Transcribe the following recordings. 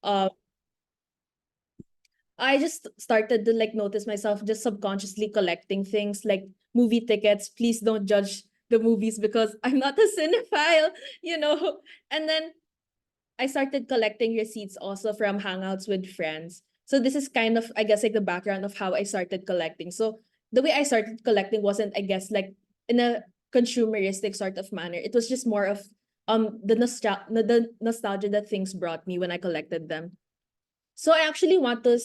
um I just started to like notice myself just subconsciously collecting things like movie tickets. Please don't judge the movies because I'm not a cinephile, you know. And then I started collecting receipts also from hangouts with friends. So this is kind of, I guess, like the background of how I started collecting. So the way I started collecting wasn't, I guess, like in a consumeristic sort of manner. It was just more of the nostalgia that things brought me when I collected them. So I actually want to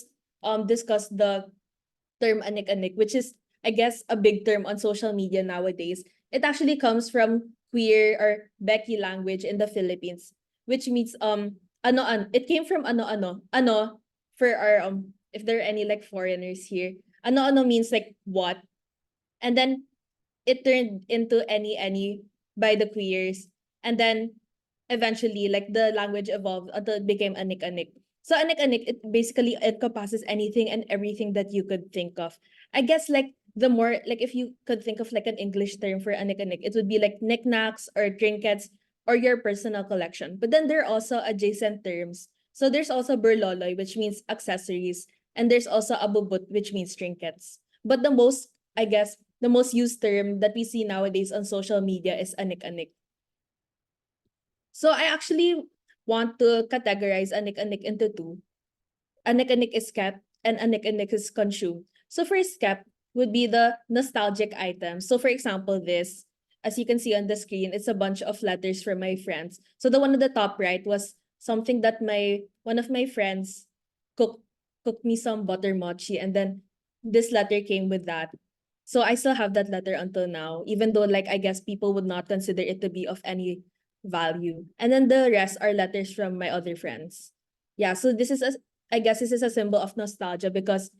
discuss the term Anik-Anik, which is, I guess, a big term on social media nowadays. It actually comes from queer or Becky language in the Philippines, which means it came from ano for our if there are any like foreigners here. Ano means like what, and then it turned into any by the queers, and then eventually like the language evolved until it became Anik-Anik. So Anik-Anik, it basically encompasses anything and everything that you could think of. I guess like the more like if you could think of like an English term for Anik-Anik, it would be like knickknacks or trinkets or your personal collection. But then there are also adjacent terms. So there's also burloloy, which means accessories, and there's also abubut, which means trinkets. But the most, I guess, the most used term that we see nowadays on social media is Anik-Anik. So I actually want to categorize Anik-Anik into two. Anik-Anik is kept and Anik-Anik is consumed. So first kept would be the nostalgic items. So for example, this, as you can see on the screen, it's a bunch of letters from my friends. So the one at the top right was something that one of my friends cooked cooked me some butter mochi, and then this letter came with that. So I still have that letter until now, even though like I guess people would not consider it to be of any value. And then the rest are letters from my other friends. Yeah, so I guess this is a symbol of nostalgia because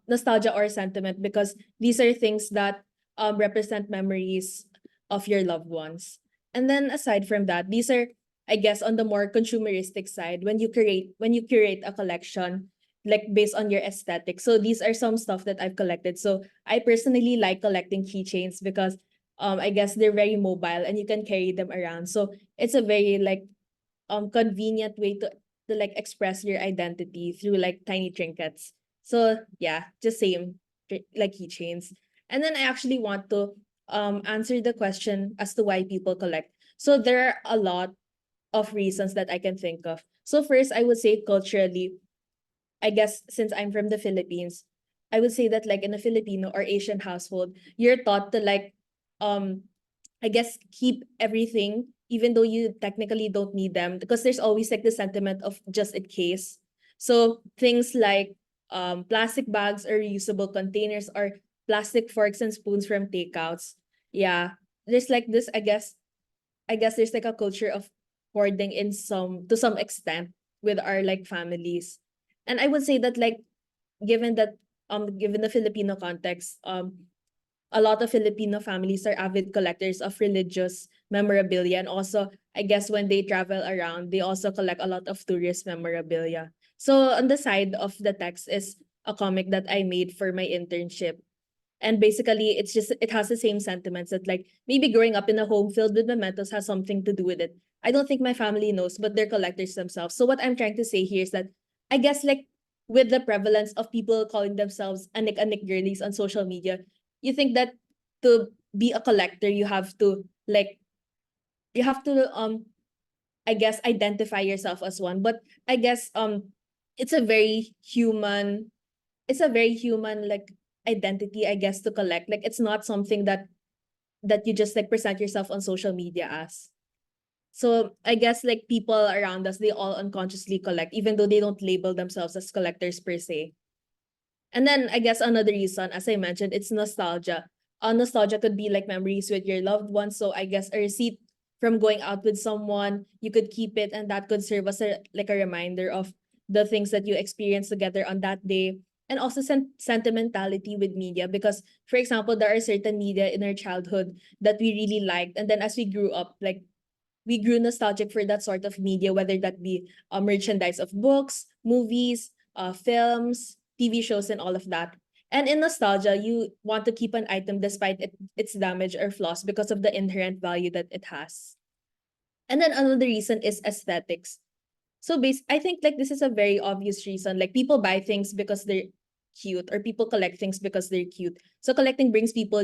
nostalgia or sentiment, because these are things that represent memories of your loved ones. And then aside from that, these are, I guess, on the more consumeristic side, when you curate a collection like based on your aesthetic. So these are some stuff that I've collected. So I personally like collecting keychains because I guess they're very mobile and you can carry them around. So it's a very like convenient way to like express your identity through like tiny trinkets. So yeah, just same like keychains. And then I actually want to answer the question as to why people collect. So there are a lot of reasons that I can think of. So first, I would say culturally, I guess since I'm from the Philippines, I would say that like in a Filipino or Asian household, you're taught to like um I guess keep everything even though you technically don't need them, because there's always like the sentiment of just in case. So things like plastic bags or reusable containers or plastic forks and spoons from takeouts. Yeah. There's like this, I guess there's like a culture of hoarding in some to some extent with our like families. And I would say that like given the Filipino context, a lot of Filipino families are avid collectors of religious memorabilia, and also I guess when they travel around, they also collect a lot of tourist memorabilia. So on the side of the text is a comic that I made for my internship. And basically it has the same sentiments that like maybe growing up in a home filled with mementos has something to do with it. I don't think my family knows, but they're collectors themselves. So what I'm trying to say here is that I guess like with the prevalence of people calling themselves Anik-Anik girlies on social media, you think that to be a collector you have to I guess identify yourself as one. But I guess it's a very human like identity, I guess, to collect. Like it's not something that you just like present yourself on social media as. So I guess like people around us, they all unconsciously collect, even though they don't label themselves as collectors per se. And then I guess another reason, as I mentioned, it's nostalgia. Nostalgia could be like memories with your loved ones. So I guess a receipt from going out with someone, you could keep it, and that could serve as a reminder of the things that you experienced together on that day. And also sentimentality with media, because for example, there are certain media in our childhood that we really liked, and then as we grew up, like we grew nostalgic for that sort of media, whether that be merchandise of books, movies, films, TV shows, and all of that. And in nostalgia, you want to keep an item despite its damage or flaws because of the inherent value that it has. And then another reason is aesthetics. So I think like this is a very obvious reason. Like people buy things because they're cute, or people collect things because they're cute. So collecting brings people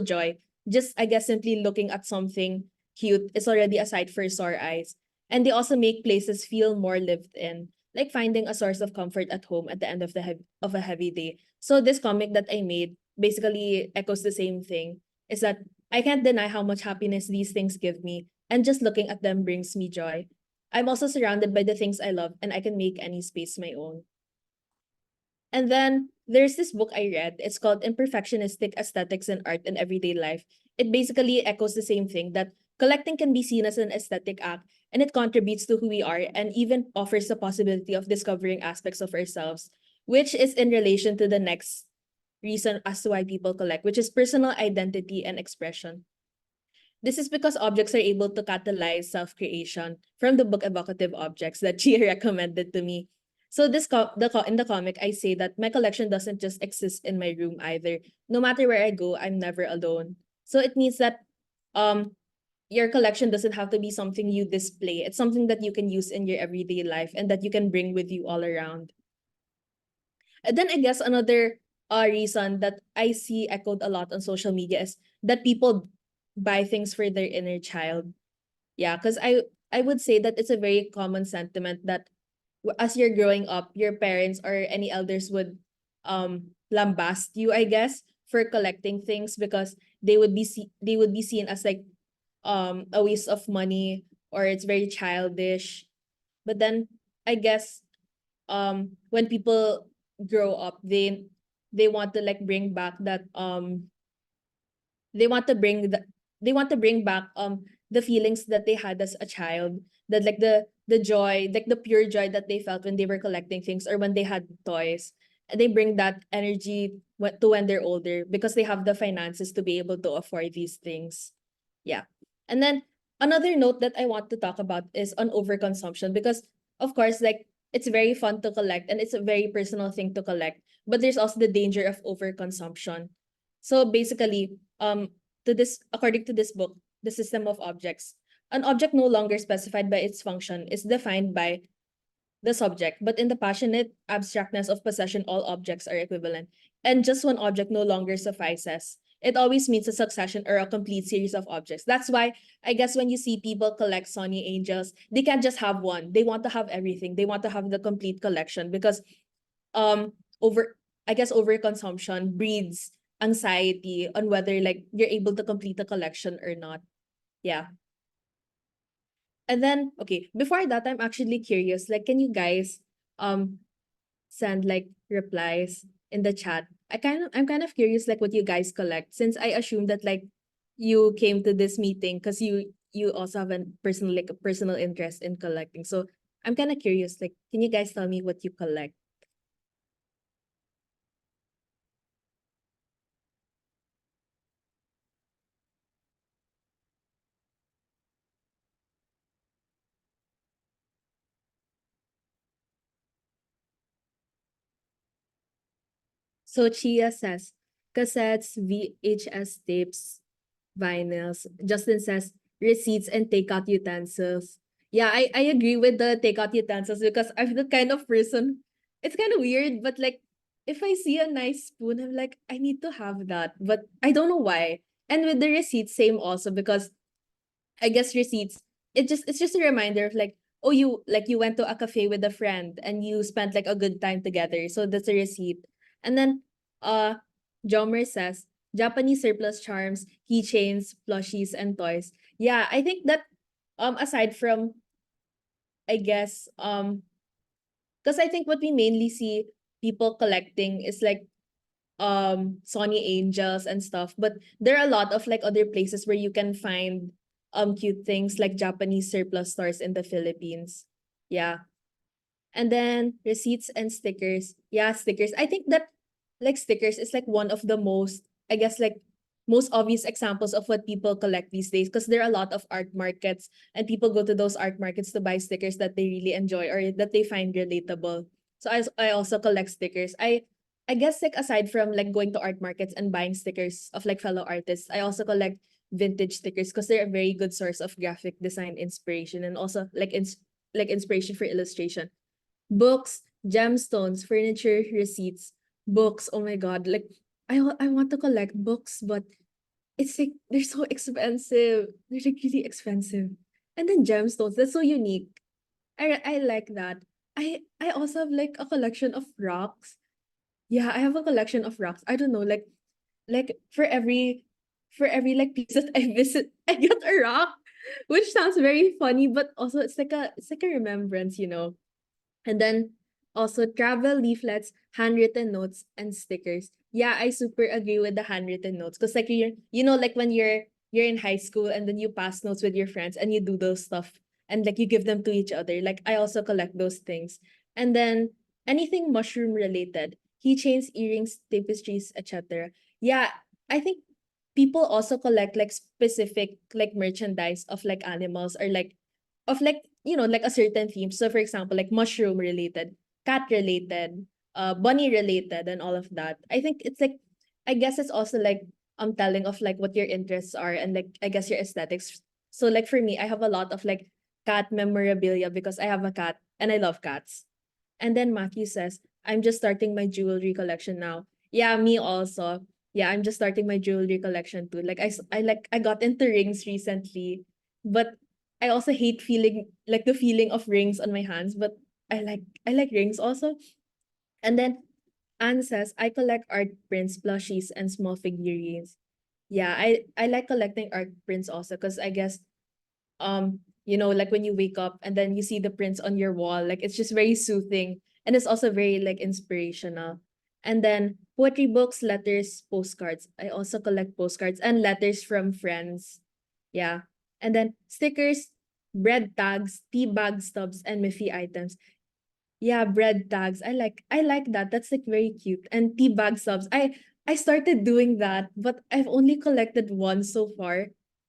joy. Just I guess simply looking at something cute is already a sight for sore eyes. And they also make places feel more lived in, like finding a source of comfort at home at the end of of a heavy day. So this comic that I made basically echoes the same thing. Is that I can't deny how much happiness these things give me, and just looking at them brings me joy. I'm also surrounded by the things I love, and I can make any space my own. And then there's this book I read. It's called Imperfectionistic Aesthetics in Art and Everyday Life. It basically echoes the same thing, that collecting can be seen as an aesthetic act, and it contributes to who we are and even offers the possibility of discovering aspects of ourselves, which is in relation to the next reason as to why people collect, which is personal identity and expression. This is because objects are able to catalyze self-creation from the book Evocative Objects that she recommended to me. So in the comic, I say that my collection doesn't just exist in my room either. No matter where I go, I'm never alone. So it means that um your collection doesn't have to be something you display. It's something that you can use in your everyday life and that you can bring with you all around. And then I guess another reason that I see echoed a lot on social media is that people buy things for their inner child. Yeah, because I would say that it's a very common sentiment that as you're growing up, your parents or any elders would lambast you, I guess, for collecting things because they would be seen as like a waste of money, or it's very childish. But then I guess when people grow up, they want to like bring back that they want to bring the they want to bring back the feelings that they had as a child, that like the joy, like the pure joy that they felt when they were collecting things or when they had toys. And they bring that energy to when they're older because they have the finances to be able to afford these things. Yeah. And then another note that I want to talk about is on overconsumption, because of course like it's very fun to collect and it's a very personal thing to collect, but there's also the danger of overconsumption. So basically, to this according to this book, The System of Objects, an object no longer specified by its function is defined by the subject, but in the passionate abstractness of possession, all objects are equivalent, and just one object no longer suffices. It always means a succession or a complete series of objects. That's why I guess when you see people collect Sony Angels, they can't just have one. They want to have everything. They want to have the complete collection because um over I guess overconsumption breeds anxiety on whether like you're able to complete the collection or not. Yeah. And then okay, before that I'm actually curious, like can you guys um send like replies in the chat? I'm kind of curious like what you guys collect, since I assume that like you came to this meeting because you also have a personal interest in collecting. So I'm kind of curious, like can you guys tell me what you collect? So Chia says cassettes, VHS tapes, vinyls. Justin says receipts and takeout utensils. Yeah, I agree with the takeout utensils because I'm the kind of person, it's kind of weird, but like if I see a nice spoon, I'm like, I need to have that. But I don't know why. And with the receipts, same also because I guess receipts, it's just a reminder of like, oh, you went to a cafe with a friend and you spent like a good time together. So that's a receipt. And then Jomer says Japanese surplus charms, keychains, plushies, and toys. Yeah, I think that aside from I guess because I think what we mainly see people collecting is like Sony Angels and stuff, but there are a lot of like other places where you can find cute things like Japanese surplus stores in the Philippines. Yeah. And then receipts and stickers. Yeah, stickers. I think that like stickers is like one of the most, I guess like most obvious examples of what people collect these days, because there are a lot of art markets and people go to those art markets to buy stickers that they really enjoy or that they find relatable. So I also collect stickers. I guess like aside from like going to art markets and buying stickers of like fellow artists, I also collect vintage stickers because they're a very good source of graphic design inspiration and also like like inspiration for illustration. Books, gemstones, furniture, receipts, books. Oh my God. Like I want to collect books, but it's like they're so expensive. They're like really expensive. And then gemstones, that's so unique. I like that. I also have like a collection of rocks. Yeah, I have a collection of rocks. I don't know, like for every like piece that I visit, I get a rock, which sounds very funny, but also it's like a remembrance, you know. And then also travel leaflets, handwritten notes, and stickers. Yeah, I super agree with the handwritten notes. Cause like like when you're in high school and then you pass notes with your friends and you do those stuff and like you give them to each other. Like I also collect those things. And then anything mushroom related, keychains, earrings, tapestries, etc. Yeah, I think people also collect like specific like merchandise of like animals or like of like like a certain theme. So for example, like mushroom related, cat related, bunny related, and all of that. I think it's like, I guess it's also like telling of like what your interests are and like I guess your aesthetics. So like for me, I have a lot of like cat memorabilia because I have a cat and I love cats. And then Matthew says, I'm just starting my jewelry collection now. Yeah, me also. Yeah, I'm just starting my jewelry collection too. Like I got into rings recently, but I also hate feeling like the feeling of rings on my hands, but I like rings also. And then Anne says, I collect art prints, plushies, and small figurines. Yeah, I like collecting art prints also because I guess like when you wake up and then you see the prints on your wall, like it's just very soothing and it's also very like inspirational. And then poetry books, letters, postcards. I also collect postcards and letters from friends. Yeah. And then stickers, bread tags, tea bag stubs, and Miffy items. Yeah, bread tags. I like that. That's like very cute. And tea bag subs. I started doing that, but I've only collected one so far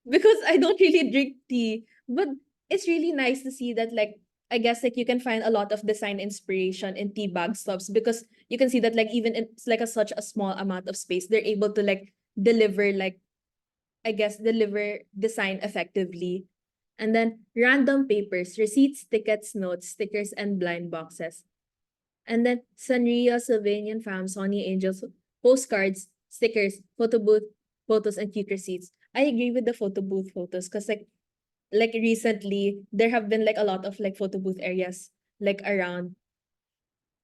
because I don't really drink tea. But it's really nice to see that like I guess like you can find a lot of design inspiration in tea bag subs because you can see that like even in it's like such a small amount of space, they're able to like deliver like I guess deliver design effectively. And then random papers, receipts, tickets, notes, stickers, and blind boxes. And then Sanria, Sylvanian Fam, Sony Angels, postcards, stickers, photo booth photos, and cute receipts. I agree with the photo booth photos because like recently there have been like a lot of like photo booth areas like around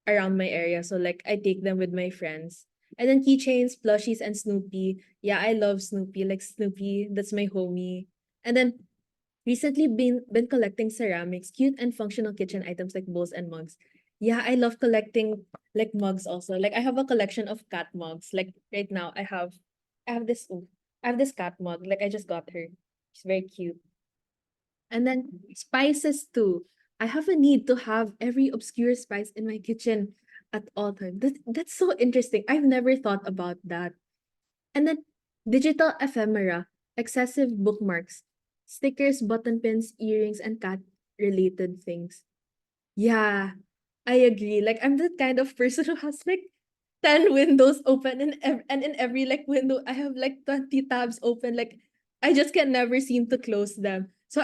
my area. So like I take them with my friends. And then keychains, plushies, and Snoopy. Yeah, I love Snoopy. Like Snoopy, that's my homie. And then recently been collecting ceramics, cute and functional kitchen items like bowls and mugs. Yeah, I love collecting like mugs also. Like I have a collection of cat mugs. Like right now I have this cat mug. Like I just got her. She's very cute. And then spices too. I have a need to have every obscure spice in my kitchen at all times. That's so interesting. I've never thought about that. And then digital ephemera, excessive bookmarks, stickers, button pins, earrings, and cat related things. Yeah, I agree. Like I'm the kind of person who has like 10 windows open and in every like window I have like 20 tabs open. Like I just can never seem to close them. So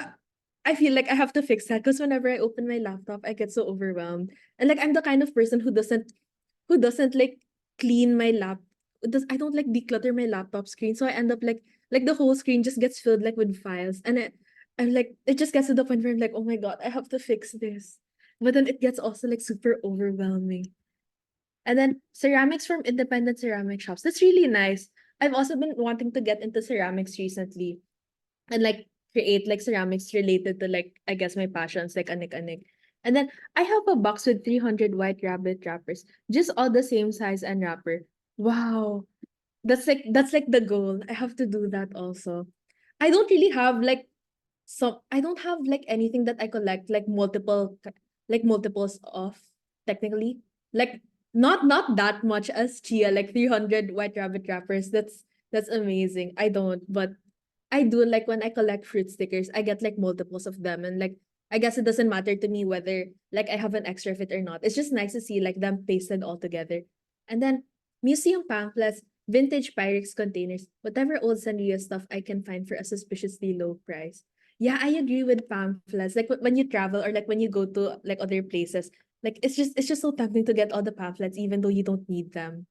I feel like I have to fix that because whenever I open my laptop, I get so overwhelmed. And like I'm the kind of person who doesn't like clean my lap. I don't like declutter my laptop screen. So I end up like the whole screen just gets filled like with files. And I'm like it just gets to the point where I'm like, oh my God, I have to fix this. But then it gets also like super overwhelming. And then ceramics from independent ceramic shops. That's really nice. I've also been wanting to get into ceramics recently and like create like ceramics related to like I guess my passions like Anik-Anik. And then I have a box with 300 white rabbit wrappers, just all the same size and wrapper. Wow. That's like the goal. I have to do that also. I don't really have like I don't have like anything that I collect like like multiples of technically. Like not that much as Chia, like 300 white rabbit wrappers. That's amazing. I don't, but I do like when I collect fruit stickers, I get like multiples of them and like I guess it doesn't matter to me whether like I have an extra fit or not. It's just nice to see like them pasted all together. And then museum pamphlets, vintage Pyrex containers, whatever old Sanrio stuff I can find for a suspiciously low price. Yeah, I agree with pamphlets. Like when you travel or like when you go to like other places, like it's just so tempting to get all the pamphlets even though you don't need them.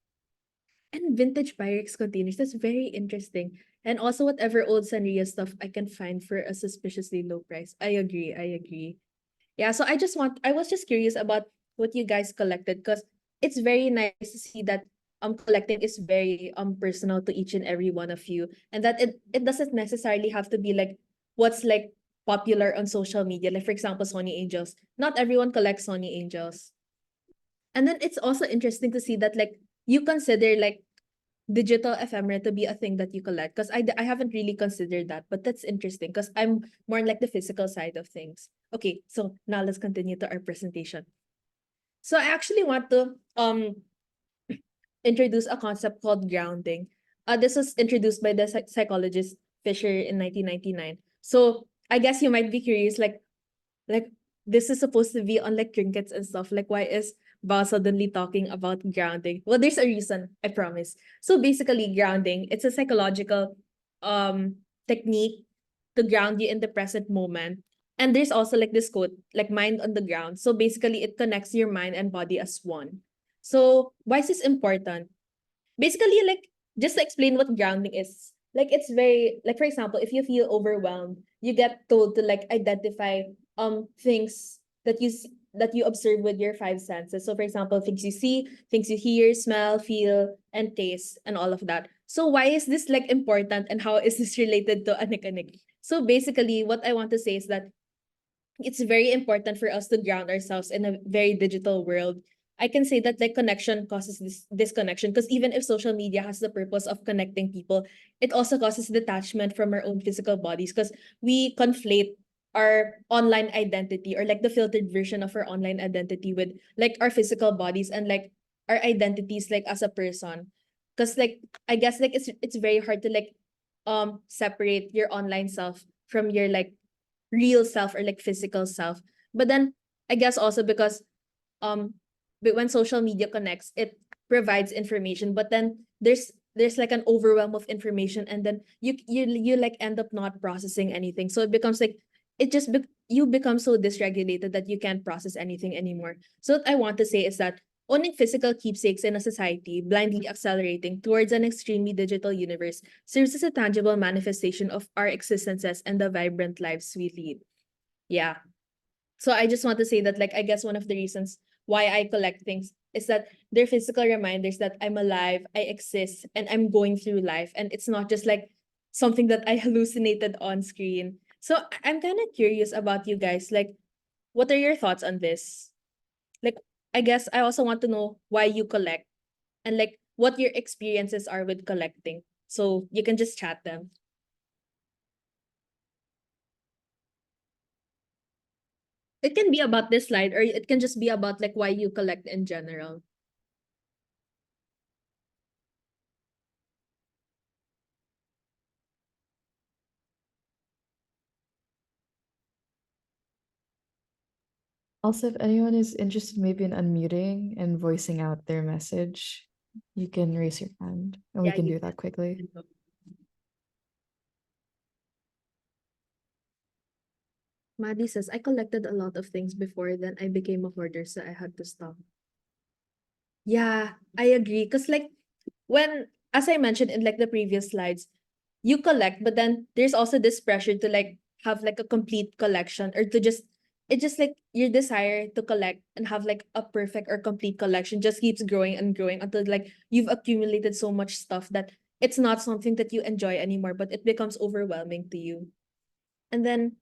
And vintage Pyrex containers, that's very interesting. And also whatever old Sanria stuff I can find for a suspiciously low price. I agree. I agree. Yeah, so I was just curious about what you guys collected because it's very nice to see that collecting is very personal to each and every one of you, and that it doesn't necessarily have to be like what's like popular on social media. Like for example, Sony Angels. Not everyone collects Sony Angels. And then it's also interesting to see that like you consider like digital ephemera to be a thing that you collect because I haven't really considered that, but that's interesting because I'm more on like the physical side of things. Okay, so now let's continue to our presentation. So I actually want to introduce a concept called grounding. This was introduced by the psychologist Fisher in 1999. So I guess you might be curious, like this is supposed to be on like trinkets and stuff. Like why is Ba suddenly talking about grounding? Well, there's a reason, I promise. So basically, grounding, it's a psychological technique to ground you in the present moment. And there's also like this quote, like mind on the ground. So basically it connects your mind and body as one. So why is this important? Basically, like just to explain what grounding is, like it's very like for example, if you feel overwhelmed, you get told to like identify things that that you observe with your five senses. So for example, things you see, things you hear, smell, feel, and taste, and all of that. So why is this like important and how is this related to Anik-Anik? So basically what I want to say is that it's very important for us to ground ourselves in a very digital world. I can say that like connection causes this disconnection because even if social media has the purpose of connecting people, it also causes detachment from our own physical bodies because we conflate our online identity or like the filtered version of our online identity with like our physical bodies and like our identities like as a person. Because like I guess like it's very hard to like separate your online self from your like real self or like physical self. But then I guess also because um but when social media connects, it provides information, but then there's like an overwhelm of information and then you like end up not processing anything. So it becomes like you become so dysregulated that you can't process anything anymore. So what I want to say is that owning physical keepsakes in a society blindly accelerating towards an extremely digital universe serves as a tangible manifestation of our existences and the vibrant lives we lead. Yeah. So I just want to say that, like, I guess one of the reasons why I collect things is that they're physical reminders that I'm alive, I exist, and I'm going through life. And it's not just like something that I hallucinated on screen. So I'm kind of curious about you guys. Like, what are your thoughts on this? Like, I guess I also want to know why you collect and like what your experiences are with collecting. So you can just chat them. It can be about this slide, or it can just be about like why you collect in general. Also, if anyone is interested maybe in unmuting and voicing out their message, you can raise your hand and we Yeah, can you do that quickly. can. Maddie says, I collected a lot of things before, then I became a hoarder, so I had to stop. Yeah, I agree. Because, like, as I mentioned in like the previous slides, you collect, but then there's also this pressure to like have like a complete collection or to just, it just like your desire to collect and have like a perfect or complete collection just keeps growing and growing until like you've accumulated so much stuff that it's not something that you enjoy anymore, but it becomes overwhelming to you. And then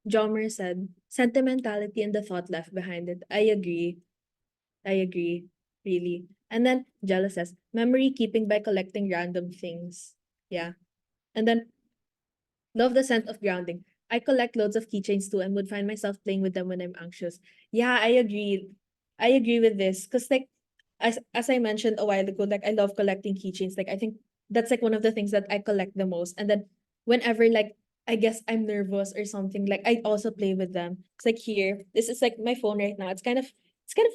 Jomer said, sentimentality and the thought left behind it. I agree. I agree. Really. And then Jella says, memory keeping by collecting random things. Yeah. And then love the scent of grounding. I collect loads of keychains too and would find myself playing with them when I'm anxious. Yeah, I agree. I agree with this. Cause like as I mentioned a while ago, like I love collecting keychains. Like I think that's like one of the things that I collect the most. And then whenever like I guess I'm nervous or something, like I also play with them. It's like here, this is like my phone right now. It's kind of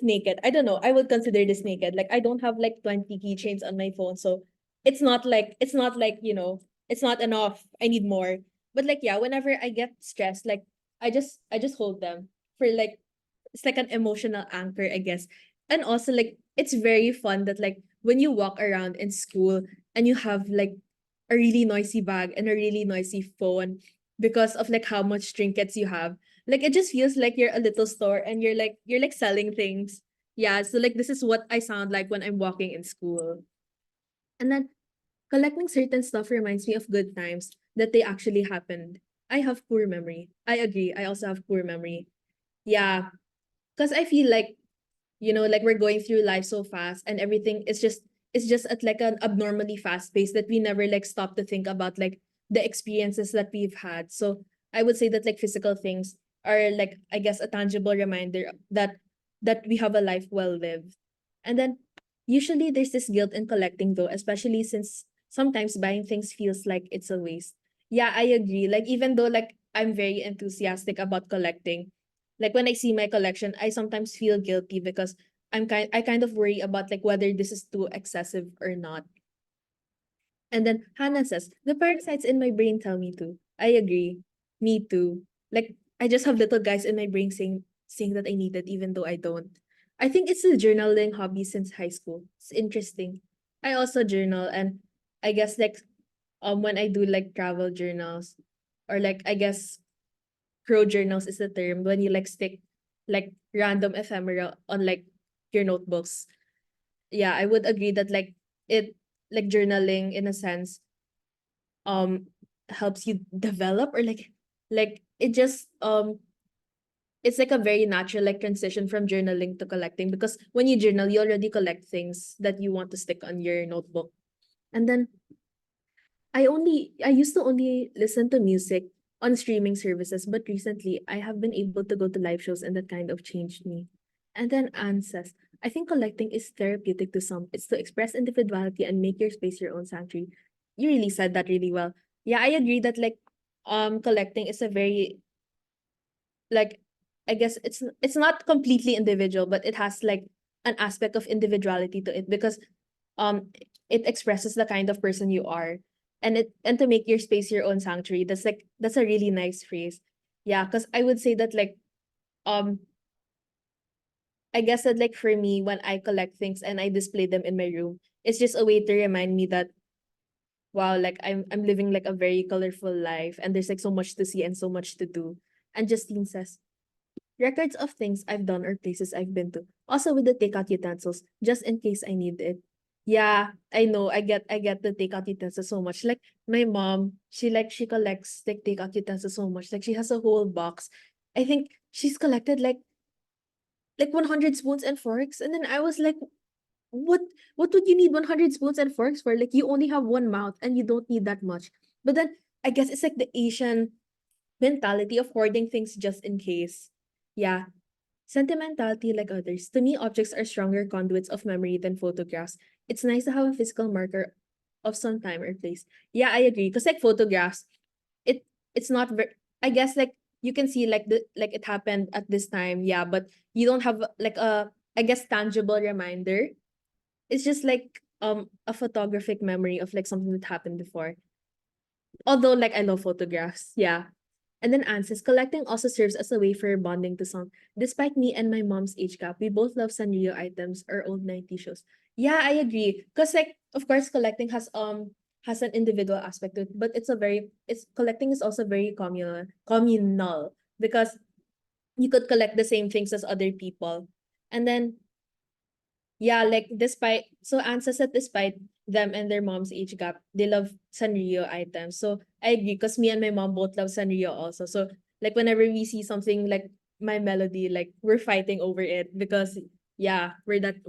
naked. I don't know. I would consider this naked. Like I don't have like 20 keychains on my phone. So it's not like, it's not like, it's not enough. I need more. But like yeah, whenever I get stressed, like I just hold them for like it's like an emotional anchor, I guess. And also like it's very fun that like when you walk around in school and you have like a really noisy bag and a really noisy phone because of like how much trinkets you have. Like it just feels like you're a little store and you're like selling things. Yeah, so like this is what I sound like when I'm walking in school. And then collecting certain stuff reminds me of good times that they actually happened. I have poor memory. I agree. I also have poor memory. Yeah, because I feel like like we're going through life so fast and everything is just it's just at like an abnormally fast pace that we never like stop to think about like the experiences that we've had. So I would say that like physical things are like I guess a tangible reminder that we have a life well lived. And then usually there's this guilt in collecting though, especially since sometimes buying things feels like it's a waste. Yeah, I agree. Like even though like I'm very enthusiastic about collecting, like when I see my collection, I sometimes feel guilty because I kind of worry about like whether this is too excessive or not. And then Hannah says, the parasites in my brain tell me to. I agree. Me too. Like I just have little guys in my brain saying that I need it even though I don't. I think it's a journaling hobby since high school. It's interesting. I also journal and I guess like when I do like travel journals or like I guess crow journals is the term when you like stick like random ephemera on like your notebooks. Yeah, I would agree that like it like journaling in a sense um helps you develop or like it just it's like a very natural like transition from journaling to collecting because when you journal you already collect things that you want to stick on your notebook. And then I used to only listen to music on streaming services, but recently I have been able to go to live shows and that kind of changed me. And then Anne says, I think collecting is therapeutic to some. It's to express individuality and make your space your own sanctuary. You really said that really well. Yeah, I agree that like collecting is a very like I guess it's not completely individual, but it has like an aspect of individuality to it because um it expresses the kind of person you are and to make your space your own sanctuary. That's a really nice phrase. Yeah, because I would say that like um I guess that like for me when I collect things and I display them in my room, it's just a way to remind me that wow, like I'm living like a very colorful life and there's like so much to see and so much to do. And Justine says, records of things I've done or places I've been to. Also with the takeout utensils, just in case I need it. Yeah, I know. I get the takeout utensils so much. Like my mom, she collects like takeout utensils so much. Like she has a whole box. I think she's collected like 100 spoons and forks. And then I was like, what what would you need 100 spoons and forks for? Like you only have one mouth and you don't need that much. But then I guess it's like the Asian mentality of hoarding things just in case. Yeah, sentimentality, like others, to me, objects are stronger conduits of memory than photographs. It's nice to have a physical marker of some time or place. Yeah, I agree. Because like photographs, it it's not very. I guess like you can see like the like it happened at this time. Yeah, but you don't have like a I guess tangible reminder. It's just like a photographic memory of like something that happened before. Although like I love photographs. Yeah. And then Anne says, collecting also serves as a way for bonding to some. Despite me and my mom's age gap, we both love Sanrio items or old 90s shows. Yeah, I agree. Because like, of course, collecting has an individual aspect to it, but it's collecting is also very communal because you could collect the same things as other people. And then yeah, like despite so Anne says that despite them and their mom's age gap, they love Sanrio items. So I agree because me and my mom both love Sanrio also. So like whenever we see something like my melody, like we're fighting over it because yeah, we're like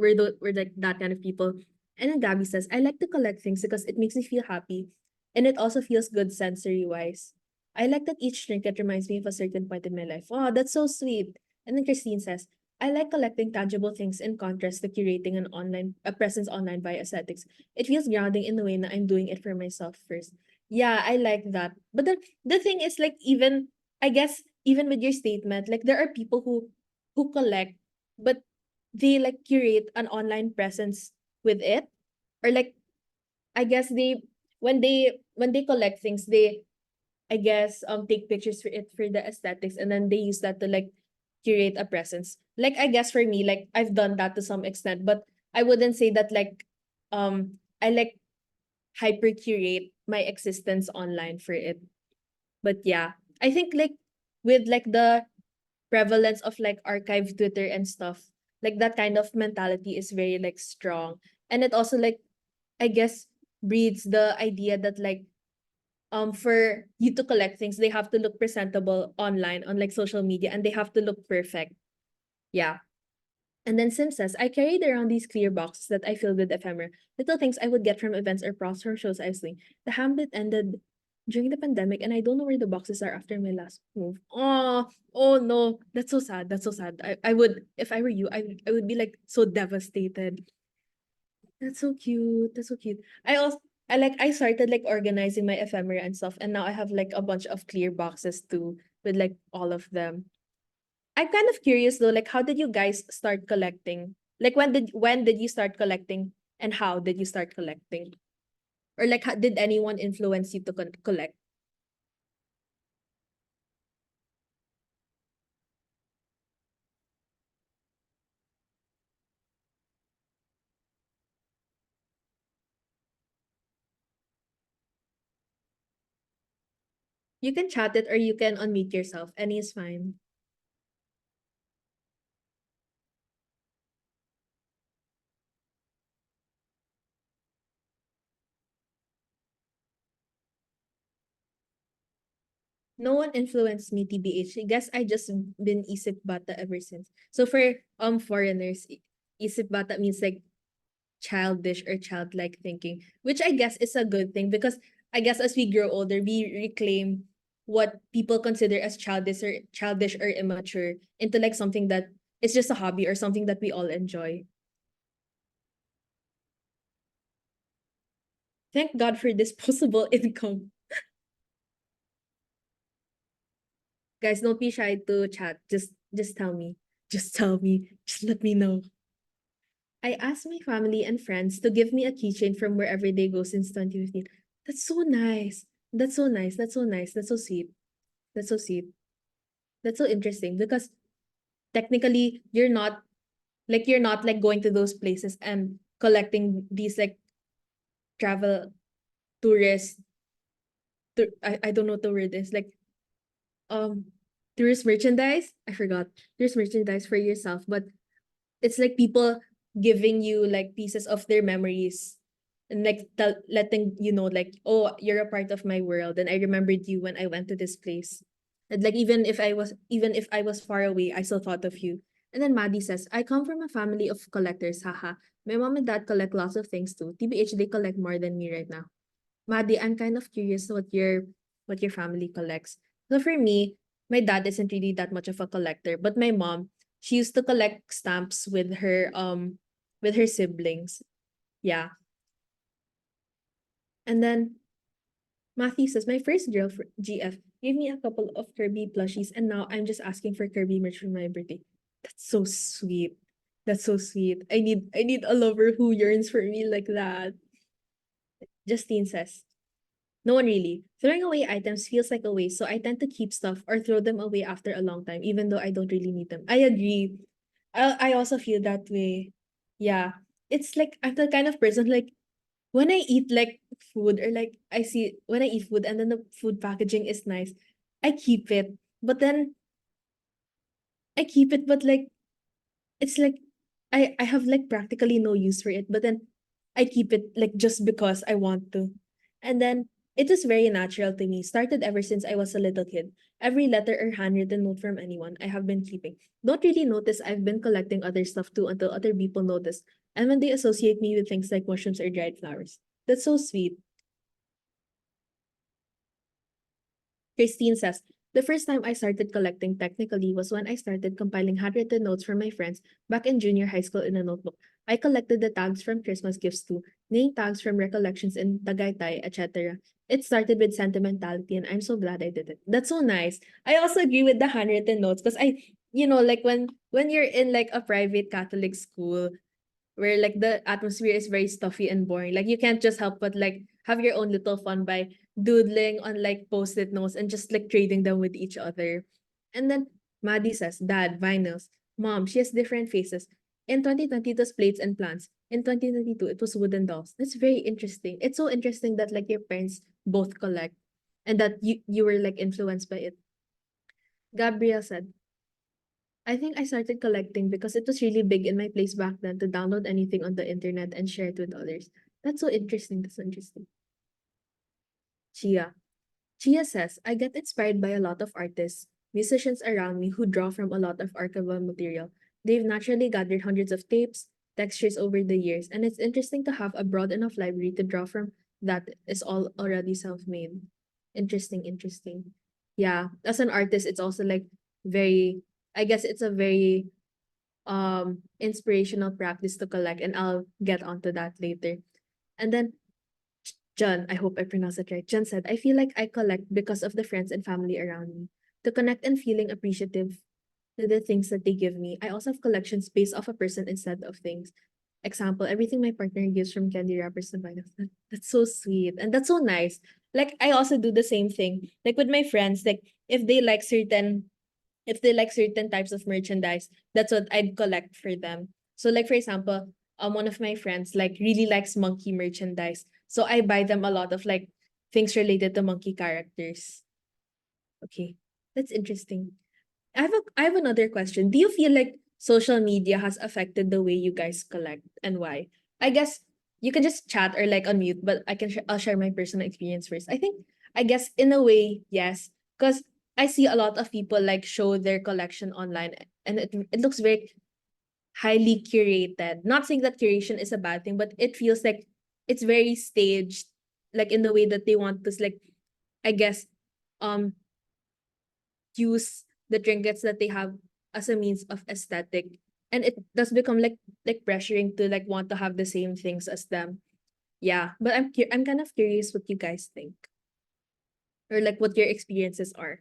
that kind of people. And then Gabby says, I like to collect things because it makes me feel happy and it also feels good sensory wise. I like that each trinket reminds me of a certain point in my life. Oh, that's so sweet. And then Christine says, I like collecting tangible things in contrast to curating a presence online via aesthetics. It feels grounding in the way that I'm doing it for myself first. Yeah, I like that. But the thing is like even I guess even with your statement, like there are people who collect but they like curate an online presence with it. Or like I guess they when they collect things, I guess take pictures for it for the aesthetics, and then they use that to like curate a presence. Like I guess for me, like I've done that to some extent, but I wouldn't say that like I like hyper curate my existence online for it. But yeah, I think like with like the prevalence of like archive Twitter and stuff, like that kind of mentality is very like strong. And it also like I guess breeds the idea that like for you to collect things, they have to look presentable online on like social media, and they have to look perfect. Yeah. And then Sim says, I carried around these clear boxes that I filled with ephemera, little things I would get from events or props from shows I was doing. The habit ended during the pandemic, and I don't know where the boxes are after my last move. Oh no, that's so sad. That's so sad. I would, if I were you, I would be like so devastated. That's so cute. That's so cute. I started like organizing my ephemera and stuff, and now I have like a bunch of clear boxes too with like all of them. I'm kind of curious though, like how did you guys start collecting? Like when did you start collecting, and how did you start collecting? Or like did anyone influence you to collect? You can chat it or you can unmute yourself. Any is fine. No one influenced me, TBH. I guess I just been isip bata ever since. So for foreigners, isip bata means like childish or childlike thinking, which I guess is a good thing because I guess as we grow older, we reclaim what people consider as childish or immature into like something that it's just a hobby or something that we all enjoy. Thank God for disposable income. Guys, don't be shy to chat. Just tell me. Just tell me. Just let me know. I asked my family and friends to give me a keychain from wherever they go since 2015. That's so nice. That's so nice. That's so nice. That's so sweet. That's so sweet. That's so interesting because technically you're not like going to those places and collecting these like travel tourist I don't know what the word is like um tourist merchandise. I forgot. Tourist merchandise for yourself, but it's like people giving you like pieces of their memories and like letting you know like, oh, you're a part of my world and I remembered you when I went to this place. And like even if I was far away, I still thought of you. And then Maddie says, I come from a family of collectors, haha. My mom and dad collect lots of things too. TBH, they collect more than me right now. Maddie, I'm kind of curious what your family collects. So for me, my dad isn't really that much of a collector, but my mom, she used to collect stamps with her siblings. Yeah. And then Matthew says, my first girlfriend, GF, gave me a couple of Kirby plushies, and now I'm just asking for Kirby merch for my birthday. That's so sweet. That's so sweet. I need a lover who yearns for me like that. Justine says, no one really. Throwing away items feels like a waste, so I tend to keep stuff or throw them away after a long time, even though I don't really need them. I agree. I also feel that way. Yeah. It's like I'm the kind of person like when I eat like food or like I see when I eat food and then the food packaging is nice, I keep it. But then I keep it, but like it's like I have like practically no use for it, but then I keep it like just because I want to. And then it was very natural to me. Started ever since I was a little kid. Every letter or handwritten note from anyone I have been keeping. Don't really notice I've been collecting other stuff too until other people notice. And when they associate me with things like mushrooms or dried flowers. That's so sweet. Christine says, the first time I started collecting technically was when I started compiling handwritten notes from my friends back in junior high school in a notebook. I collected the tags from Christmas gifts too, name tags from recollections in Tagaytay, etc. It started with sentimentality and I'm so glad I did it. That's so nice. I also agree with the handwritten notes because like when you're in like a private Catholic school, where like the atmosphere is very stuffy and boring. Like you can't just help but like have your own little fun by doodling on like post-it notes and just like trading them with each other. And then Maddie says, Dad, vinyls. Mom, she has different faces. In 2020, it was plates and plants. In 2022, it was wooden dolls. That's very interesting. It's so interesting that like your parents both collect and that you were like influenced by it. Gabrielle said, I think I started collecting because it was really big in my place back then to download anything on the internet and share it with others. That's so interesting. That's so interesting. Chia. Chia says, I get inspired by a lot of artists, musicians around me who draw from a lot of archival material. They've naturally gathered hundreds of tapes, textures over the years, and it's interesting to have a broad enough library to draw from that is all already self-made. Interesting, interesting. Yeah, as an artist, it's also like very, I guess it's a very inspirational practice to collect, and I'll get onto that later. And then John, I hope I pronounced it right. John said, I feel like I collect because of the friends and family around me. To connect and feeling appreciative to the things that they give me. I also have collections based off a person instead of things. Example, everything my partner gives from candy wrappers to vinyls. That's so sweet. And that's so nice. Like I also do the same thing. Like with my friends, like if they like certain types of merchandise, that's what I'd collect for them. So like for example, one of my friends like really likes monkey merchandise. So I buy them a lot of like things related to monkey characters. Okay. That's interesting. I have another question. Do you feel like social media has affected the way you guys collect and why? I guess you can just chat or like unmute, but I'll share my personal experience first. I guess in a way, yes, because I see a lot of people like show their collection online and it looks very highly curated. Not saying that curation is a bad thing, but it feels like it's very staged, like in the way that they want to like, I guess, um use the trinkets that they have as a means of aesthetic, and it does become like pressuring to like want to have the same things as them. Yeah, but I'm kind of curious what you guys think, or like what your experiences are.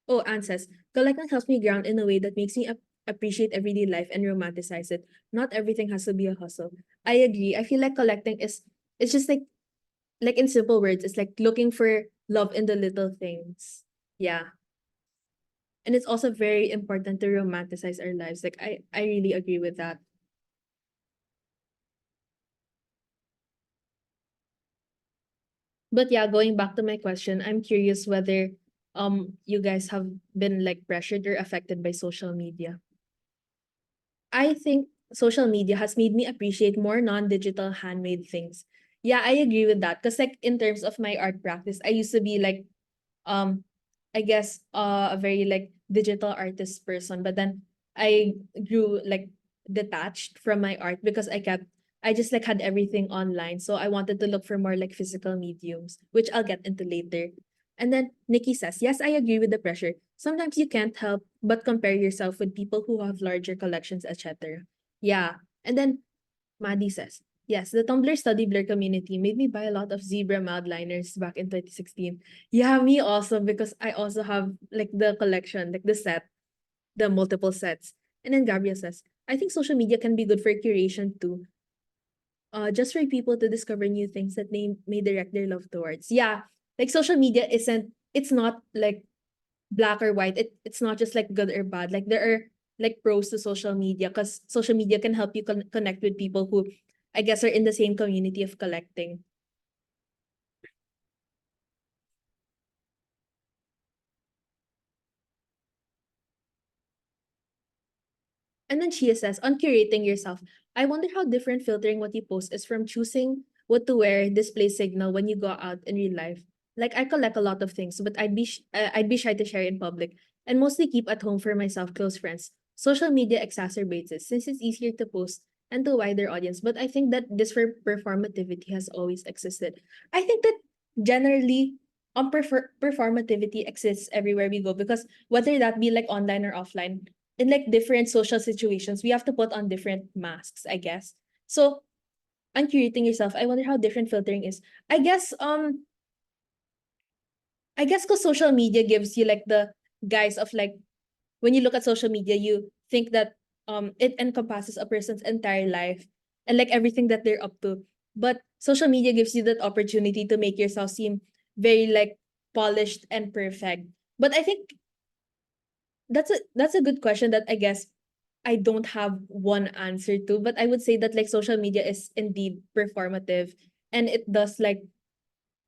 Oh, Anne says, collecting helps me ground in a way that makes me appreciate everyday life and romanticize it. Not everything has to be a hustle. I agree. I feel like collecting is it's just like in simple words, it's like looking for love in the little things. Yeah. And it's also very important to romanticize our lives. Like I really agree with that. But yeah, going back to my question, I'm curious whether you guys have been like pressured or affected by social media. I think social media has made me appreciate more non-digital handmade things. Yeah, I agree with that. Because like in terms of my art practice, I used to be like um I guess a very like digital artist person, but then I grew like detached from my art because I just like had everything online. So I wanted to look for more like physical mediums, which I'll get into later. And then Nikki says, yes, I agree with the pressure. Sometimes you can't help but compare yourself with people who have larger collections, etc. Yeah. And then Maddie says, yes, the Tumblr Study Blur community made me buy a lot of zebra mildliners back in 2016. Yeah, me also, because I also have like the collection, like the set, the multiple sets. And then Gabriel says, I think social media can be good for curation too. Just for people to discover new things that they may direct their love towards. Yeah, like social media it's not like black or white. It's not just like good or bad. Like there are like pros to social media because social media can help you connect with people who I guess are in the same community of collecting. And then Chia says, on curating yourself, I wonder how different filtering what you post is from choosing what to wear, display signal when you go out in real life. Like I collect a lot of things, but I'd be shy to share in public and mostly keep at home for myself, close friends. Social media exacerbates it since it's easier to post and to a wider audience. But I think that this for performativity has always existed. I think that generally performativity exists everywhere we go because whether that be like online or offline, in like different social situations, we have to put on different masks, I guess. So on curating yourself, I wonder how different filtering is. I guess because social media gives you like the guise of like when you look at social media, you think that it encompasses a person's entire life and like everything that they're up to. But social media gives you that opportunity to make yourself seem very like polished and perfect. But I think that's a good question that I guess I don't have one answer to, but I would say that like social media is indeed performative, and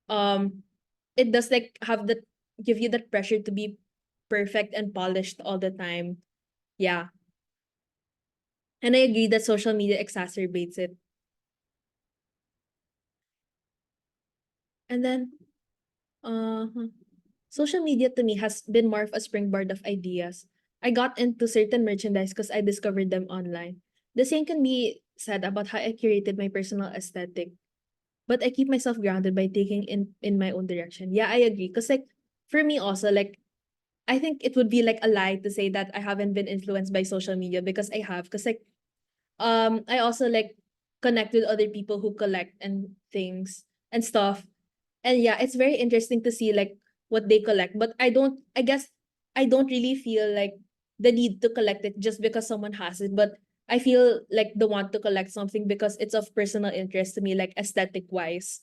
um it does like have that give you that pressure to be perfect and polished all the time. Yeah. And I agree that social media exacerbates it. And then uh social media to me has been more of a springboard of ideas. I got into certain merchandise because I discovered them online. The same can be said about how I curated my personal aesthetic, but I keep myself grounded by taking in my own direction. Yeah, I agree. Cause like for me also, like I think it would be like a lie to say that I haven't been influenced by social media, because I have. Cause like I also like connect with other people who collect and things and stuff. And yeah, it's very interesting to see like what they collect. But I guess I don't really feel like the need to collect it just because someone has it. But I feel like the want to collect something because it's of personal interest to me, like aesthetic wise.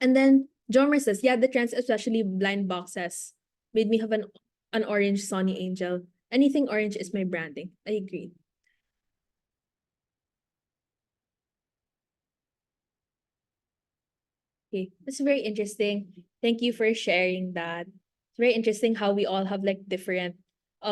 And then Jomer says, yeah, the trends, especially blind boxes, made me have an orange Sony Angel. Anything orange is my branding. I agree. Okay, that's very interesting. Thank you for sharing that. It's very interesting how we all have like different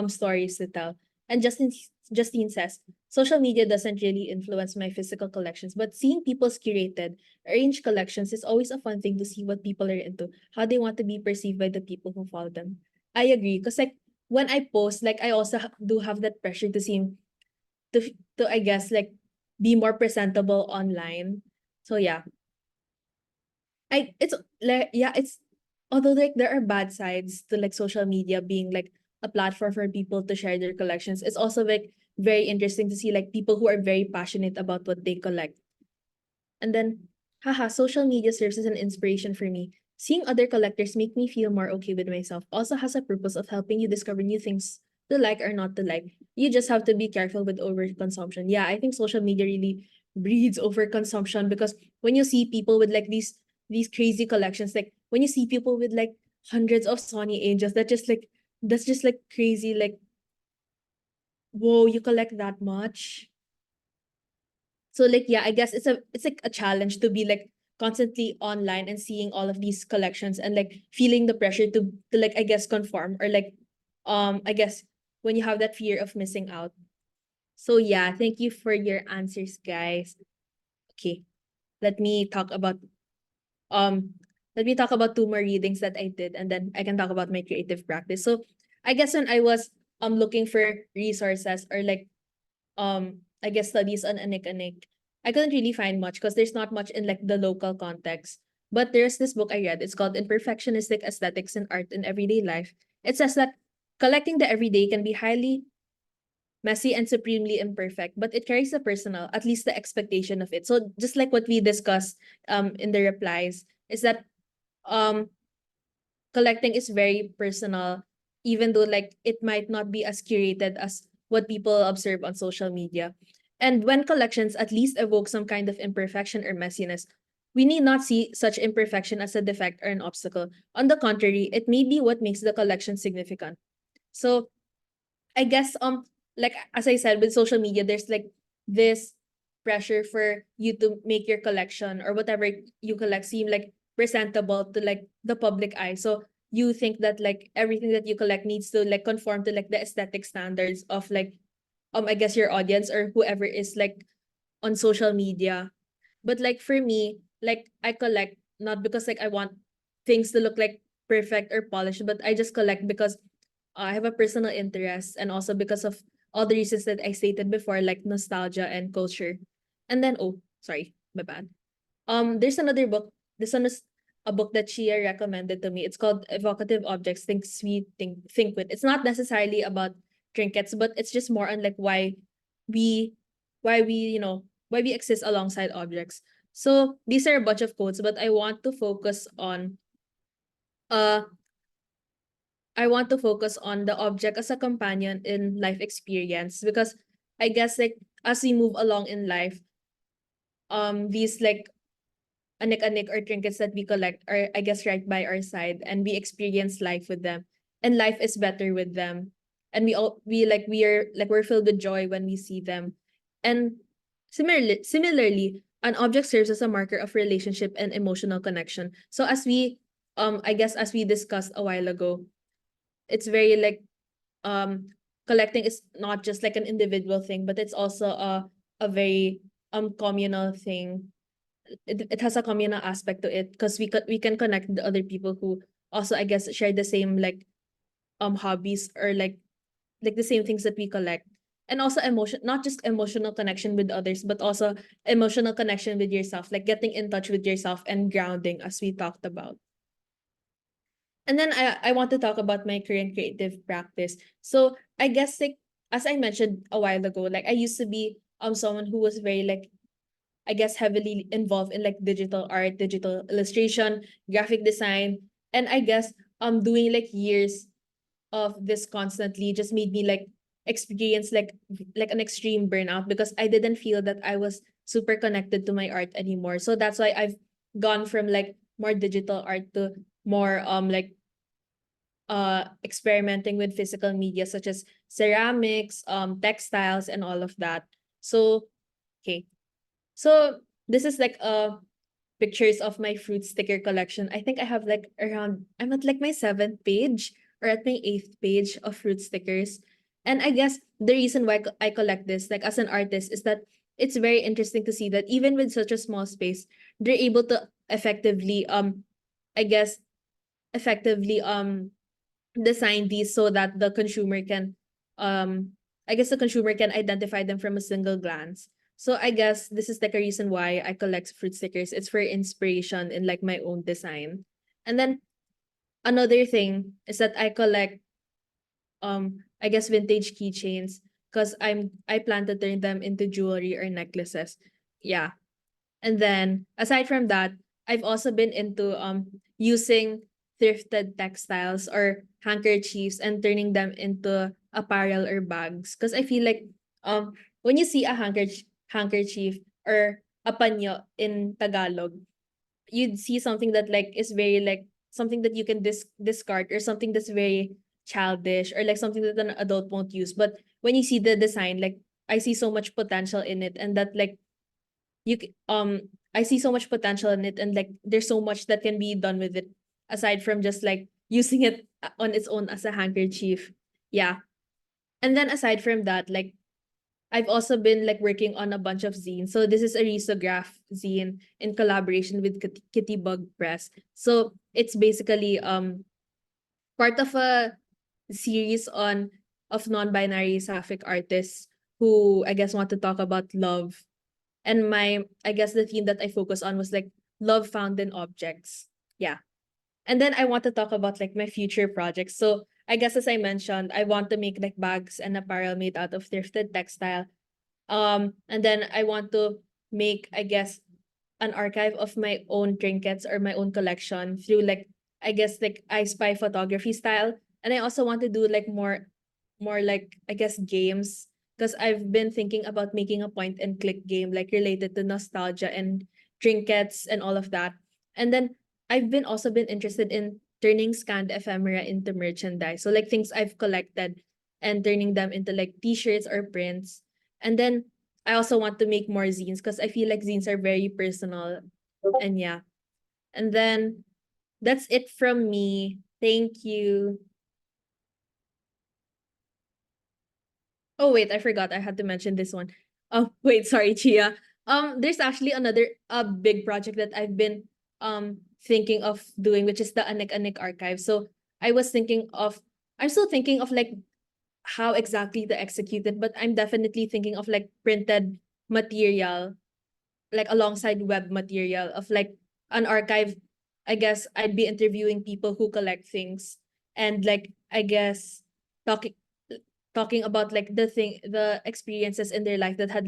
stories to tell. And Justine says, social media doesn't really influence my physical collections, but seeing people's curated, arranged collections is always a fun thing to see what people are into, how they want to be perceived by the people who follow them. I agree, because like when I post, like I also do have that pressure to seem to I guess like be more presentable online. So yeah, it's like yeah, it's although like there are bad sides to like social media being like a platform for people to share their collections, it's also like very interesting to see like people who are very passionate about what they collect. And then, haha, social media serves as an inspiration for me. Seeing other collectors make me feel more okay with myself. Also has a purpose of helping you discover new things to like or not to like. You just have to be careful with overconsumption. Yeah, I think social media really breeds overconsumption, because when you see people with like these crazy collections, like when you see people with like hundreds of Sony Angels, that's just like crazy. Like, whoa, you collect that much? So like yeah, I guess it's like a challenge to be like constantly online and seeing all of these collections and like feeling the pressure to like I guess conform, or like I guess when you have that fear of missing out. So yeah, thank you for your answers, guys. Okay, let me talk about um two more readings that I did, and then I can talk about my creative practice. So I guess when I was looking for resources, or like I guess studies on Anik-Anik, I couldn't really find much because there's not much in like the local context. But there's this book I read. It's called Imperfectionistic Aesthetics in Art in Everyday Life. It says that collecting the everyday can be highly messy and supremely imperfect, but it carries the personal, at least the expectation of it. So just like what we discussed in the replies, is that um collecting is very personal, even though like it might not be as curated as what people observe on social media. And when collections at least evoke some kind of imperfection or messiness, we need not see such imperfection as a defect or an obstacle. On the contrary, it may be what makes the collection significant. So I guess like as I said, with social media, there's like this pressure for you to make your collection or whatever you collect seem like presentable to like the public eye. So you think that like everything that you collect needs to like conform to like the aesthetic standards of like I guess your audience or whoever is like on social media. But like for me, like I collect not because like I want things to look like perfect or polished, but I just collect because I have a personal interest, and also because of all the reasons that I stated before, like nostalgia and culture. And then oh, sorry, my bad. There's another book. This one is a book that Shia recommended to me. It's called Evocative Objects, Think Sweet, Think With. It's not necessarily about trinkets, but it's just more on like we why we exist alongside objects. So these are a bunch of quotes, but uh I want to focus on the object as a companion in life experience, because I guess like as we move along in life, these like Anik-Anik or trinkets that we collect are, I guess, right by our side, and we experience life with them, and life is better with them, and we're filled with joy when we see them. And similarly, an object serves as a marker of relationship and emotional connection. So as we I guess as we discussed a while ago, it's very like collecting is not just like an individual thing, but it's also a very communal thing. It has a communal aspect to it, because we can connect with other people who also, I guess, share the same like hobbies, or like the same things that we collect. And also emotion, not just emotional connection with others, but also emotional connection with yourself, like getting in touch with yourself and grounding, as we talked about. And then I want to talk about my current creative practice. So I guess, like, as I mentioned a while ago, like I used to be someone who was very like, I guess, heavily involved in like digital art, digital illustration, graphic design. And I guess doing like years of this constantly just made me like experience like an extreme burnout, because I didn't feel that I was super connected to my art anymore. So that's why I've gone from like more digital art to more like experimenting with physical media, such as ceramics, textiles, and all of that. So okay. So this is like pictures of my fruit sticker collection. I think I have like around, I'm at like my 7th page or at my 8th page of fruit stickers. And I guess the reason why I collect this, like as an artist, is that it's very interesting to see that even with such a small space, they're able to effectively I guess effectively design these so that the consumer can I guess the consumer can identify them from a single glance. So I guess this is like a reason why I collect fruit stickers. It's for inspiration in like my own design. And then another thing is that I collect I guess vintage keychains, because I plan to turn them into jewelry or necklaces. Yeah. And then aside from that, I've also been into using thrifted textiles or handkerchiefs and turning them into apparel or bags. Because I feel like when you see a handkerchief or a panyo in Tagalog, you'd see something that like is very like something that you can discard, or something that's very childish, or like something that an adult won't use. But when you see the design, like I see so much potential in it, and that like I see so much potential in it, and like there's so much that can be done with it, aside from just like using it on its own as a handkerchief. Yeah. And then aside from that, like I've also been like working on a bunch of zines. So this is a risograph zine in collaboration with Kitty Bug Press. So it's basically part of a series on of non-binary sapphic artists who, I guess, want to talk about love. And my, I guess, the theme that I focus on was like love found in objects. Yeah. And then I want to talk about like my future projects. So I guess, as I mentioned, I want to make like bags and apparel made out of thrifted textile. And then I want to make, I guess, an archive of my own trinkets or my own collection through like, I guess, like I spy photography style. And I also want to do like more like, I guess, games, because I've been thinking about making a point and click game like related to nostalgia and trinkets and all of that. And then I've been also been interested in turning scanned ephemera into merchandise. So like things I've collected and turning them into like t-shirts or prints. And then I also want to make more zines, because I feel like zines are very personal. And yeah. And then that's it from me. Thank you. Oh wait, I forgot. I had to mention this one. Oh wait, sorry, Chia. There's actually another big project that I've been thinking of doing, which is the Anik-Anik archive. So I was thinking of, I'm still thinking of like how exactly to execute it, but I'm definitely thinking of like printed material, like alongside web material of like an archive. I guess I'd be interviewing people who collect things, and like I guess talking talking about like the experiences in their life that had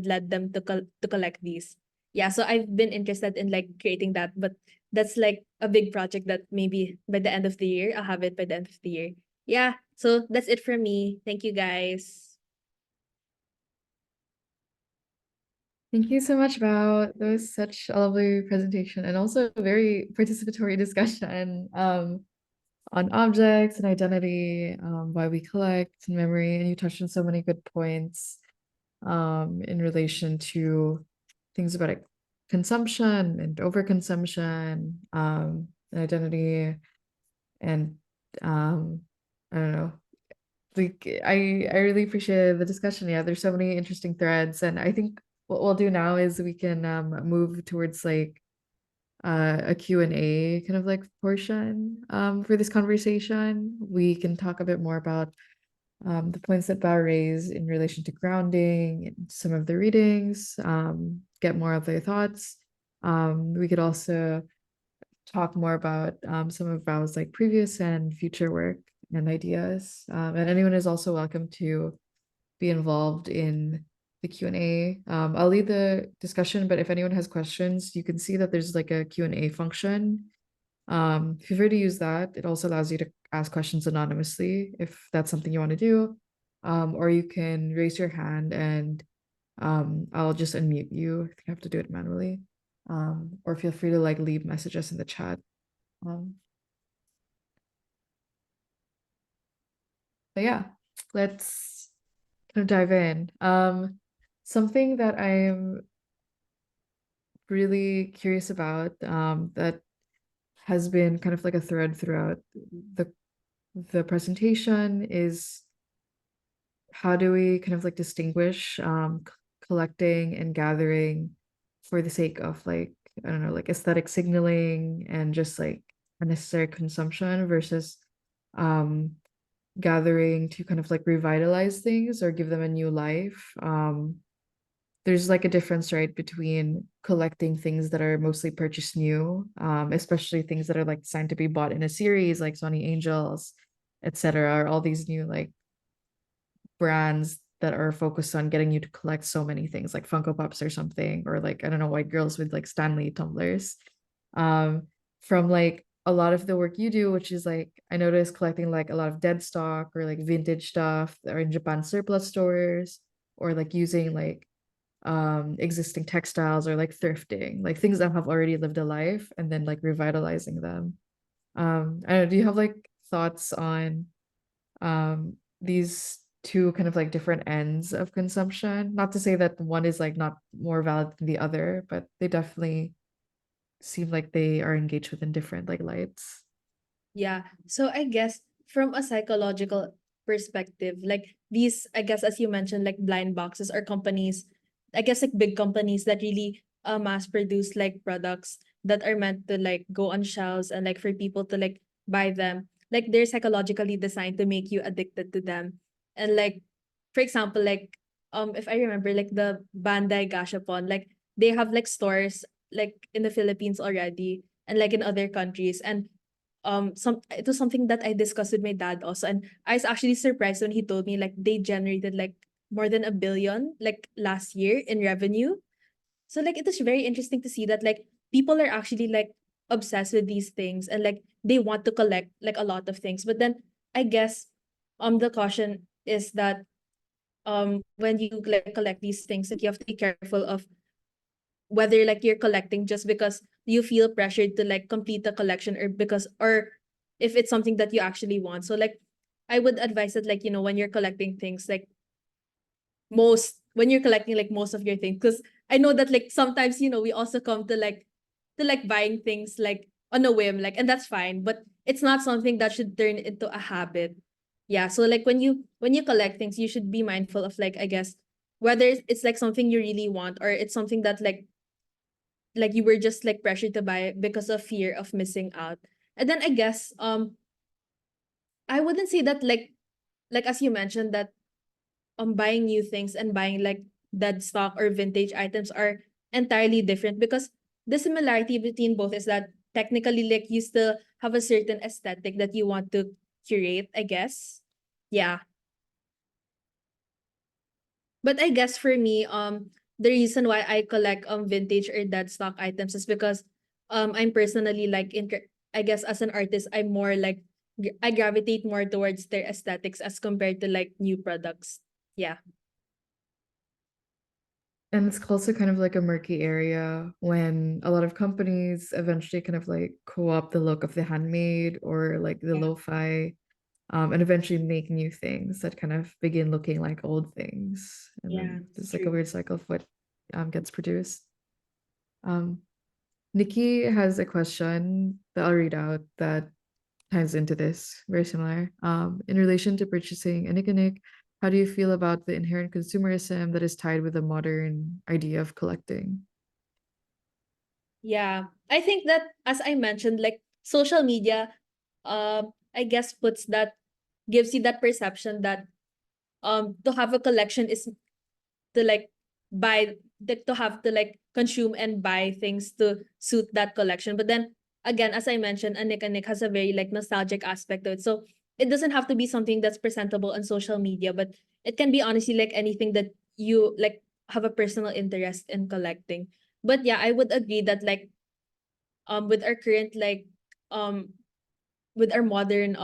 led them to to collect these. Yeah, so I've been interested in like creating that, but that's like a big project that maybe by the end of the year I'll have it by the end of the year. Yeah, so that's it from me. Thank you guys. Thank you so much, Bao. That was such a lovely presentation and also a very participatory discussion on objects and identity, why we collect and memory. And you touched on so many good points in relation to things about like, consumption and overconsumption, and identity, and I don't know. Like I really appreciate the discussion. Yeah, there's so many interesting threads, and I think what we'll do now is we can move towards like a Q&A kind of like portion for this conversation. We can talk a bit more about the points that Bao raised in relation to grounding and some of the readings, get more of their thoughts. We could also talk more about some of Bao's like previous and future work and ideas. And anyone is also welcome to be involved in the Q&A. I'll lead the discussion, but if anyone has questions, you can see that there's like a Q&A function. Feel free to use that. It also allows you to ask questions anonymously if that's something you want to do. Or you can raise your hand and I'll just unmute you if you have to do it manually. Or feel free to like leave messages in the chat. But yeah, let's kind of dive in. Something that I'm really curious about, that has been kind of like a thread throughout the presentation is how do we kind of like distinguish collecting and gathering for the sake of like, I don't know, like aesthetic signaling and just like unnecessary consumption versus gathering to kind of like revitalize things or give them a new life. There's like a difference, right, between collecting things that are mostly purchased new, especially things that are like designed to be bought in a series, like Sony Angels, etc., or all these new like brands that are focused on getting you to collect so many things, like Funko Pops or something, or like I don't know, white girls with like Stanley tumblers. From like a lot of the work you do, which is like I noticed collecting like a lot of dead stock or like vintage stuff that are in Japan surplus stores, or like using like existing textiles or like thrifting, like things that have already lived a life and then like revitalizing them. I don't know, do you have like thoughts on these two kind of like different ends of consumption? Not to say that one is like not more valid than the other, but they definitely seem like they are engaged with in different like lights. Yeah. So I guess from a psychological perspective, like these, I guess as you mentioned, like blind boxes or companies, I guess like big companies that really mass produce like products that are meant to like go on shelves and like for people to like buy them. Like they're psychologically designed to make you addicted to them. And like for example, like if I remember like the Bandai Gashapon, like they have like stores like in the Philippines already and like in other countries. And some it was something that I discussed with my dad also, and I was actually surprised when he told me like they generated like more than 1 billion like last year in revenue. So like it is very interesting to see that like people are actually like obsessed with these things and like they want to collect like a lot of things. But then I guess the caution is that when you like collect these things, like you have to be careful of whether like you're collecting just because you feel pressured to like complete the collection, or because, or if it's something that you actually want. So like I would advise that like, you know, when you're collecting things, like most when you're collecting like most of your things, because I know that like sometimes, you know, we also come to like buying things like on a whim, like, and that's fine, but it's not something that should turn into a habit. Yeah, so like when you collect things, you should be mindful of like, I guess, whether it's like something you really want or it's something that like you were just like pressured to buy it because of fear of missing out. And then I guess I wouldn't say that like as you mentioned that buying new things and buying like dead stock or vintage items are entirely different, because the similarity between both is that technically like you still have a certain aesthetic that you want to curate, I guess. Yeah. But I guess for me, the reason why I collect vintage or dead stock items is because I'm personally like I guess as an artist, I'm more like I gravitate more towards their aesthetics as compared to like new products. Yeah. And it's also kind of like a murky area when a lot of companies eventually kind of like co-opt the look of the handmade or like the Yeah. lo-fi, and eventually make new things that kind of begin looking like old things. And Yeah, then it's there's like a true. weird cycle of what gets produced. Um, Nikki has a question that I'll read out that ties into this, very similar. In relation to purchasing Anik-Anik, how do you feel about the inherent consumerism that is tied with the modern idea of collecting? Yeah. I think that, as I mentioned, like social media, I guess gives you that perception that to have a collection is to like buy to have to like consume and buy things to suit that collection. But then again, as I mentioned, Anik-Anik has a very like nostalgic aspect to it. So it doesn't have to be something that's presentable on social media, but it can be honestly like anything that you like have a personal interest in collecting. But yeah, I would agree that like with our current like um with our modern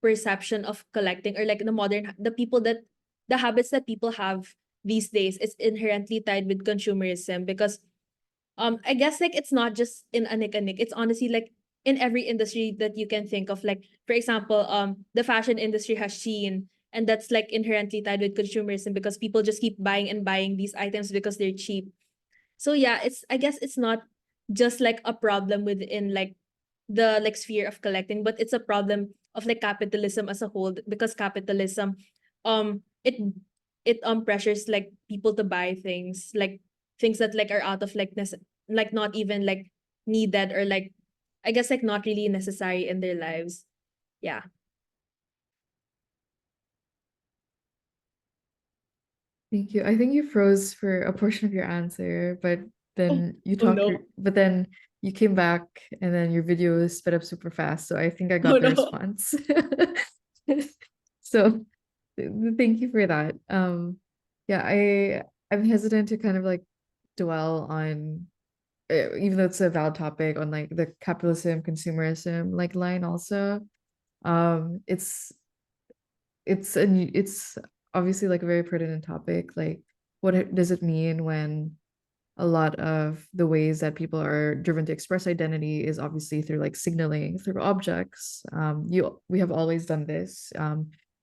perception of collecting, or like the habits that people have these days is inherently tied with consumerism. Because I guess like it's not just in Anik-Anik, it's honestly like in every industry that you can think of. Like for example, the fashion industry has Shein, and that's like inherently tied with consumerism because people just keep buying and buying these items because they're cheap. So yeah, I guess it's not just like a problem within like the like sphere of collecting, but it's a problem of like capitalism as a whole. Because capitalism um it pressures like people to buy things that like are out of like like not even like needed, or like I guess like not really necessary in their lives. Yeah. Thank you. I think you froze for a portion of your answer, but Oh, then you oh talked, no. but then you came back and then your video sped up super fast. So I think I Oh got the no. response. So thank you for that. Yeah, I'm hesitant to kind of like dwell on, even though it's a valid topic, on like the capitalism, consumerism like line also. It's it's obviously like a very pertinent topic. Like, does it mean when a lot of the ways that people are driven to express identity is obviously through like signaling through objects? We have always done this,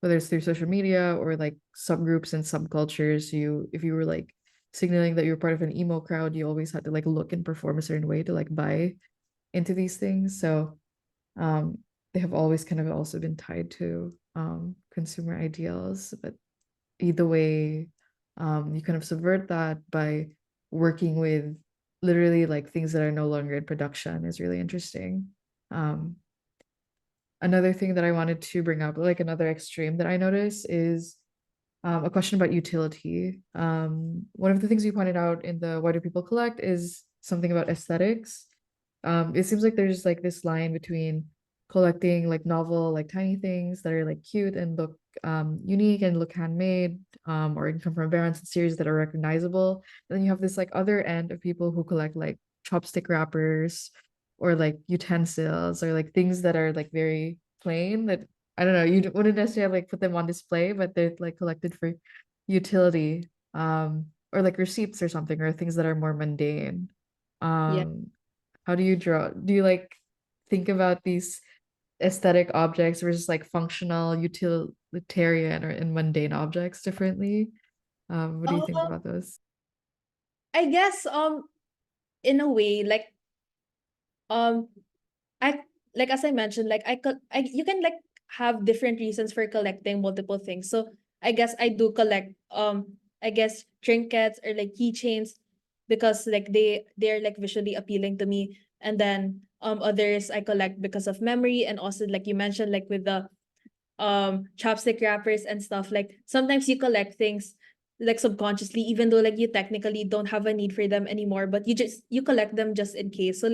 whether it's through social media or like subgroups and subcultures. If you were like signaling that you're part of an emo crowd, you always had to like look and perform a certain way to like buy into these things. So um, they have always kind of also been tied to consumer ideals. But either way, you kind of subvert that by working with literally like things that are no longer in production is really interesting. Um, Another thing that I wanted to bring up, like another extreme that I notice, is a question about utility. One of the things you pointed out in the Why Do People Collect is something about aesthetics. It seems like there's like this line between collecting like novel, like tiny things that are like cute and look unique and look handmade, or come from brands and series that are recognizable. And then you have this like other end of people who collect like chopstick wrappers or like utensils or like things that are like very plain that I don't know, wouldn't necessarily like put them on display, but they're like collected for utility, or like receipts or something, or things that are more mundane. Yeah. Um, how do you like think about these aesthetic objects versus like functional, utilitarian, or in mundane objects differently? What do you think Um, about those? I guess in a way like um I like as I mentioned, like you can like have different reasons for collecting multiple things. So I guess I do collect I guess trinkets or like keychains because like they're like visually appealing to me. And then others I collect because of memory, and also like you mentioned, like with the chopstick wrappers and stuff. Like sometimes you collect things like subconsciously, even though like you technically don't have a need for them anymore, but you collect them just in case. So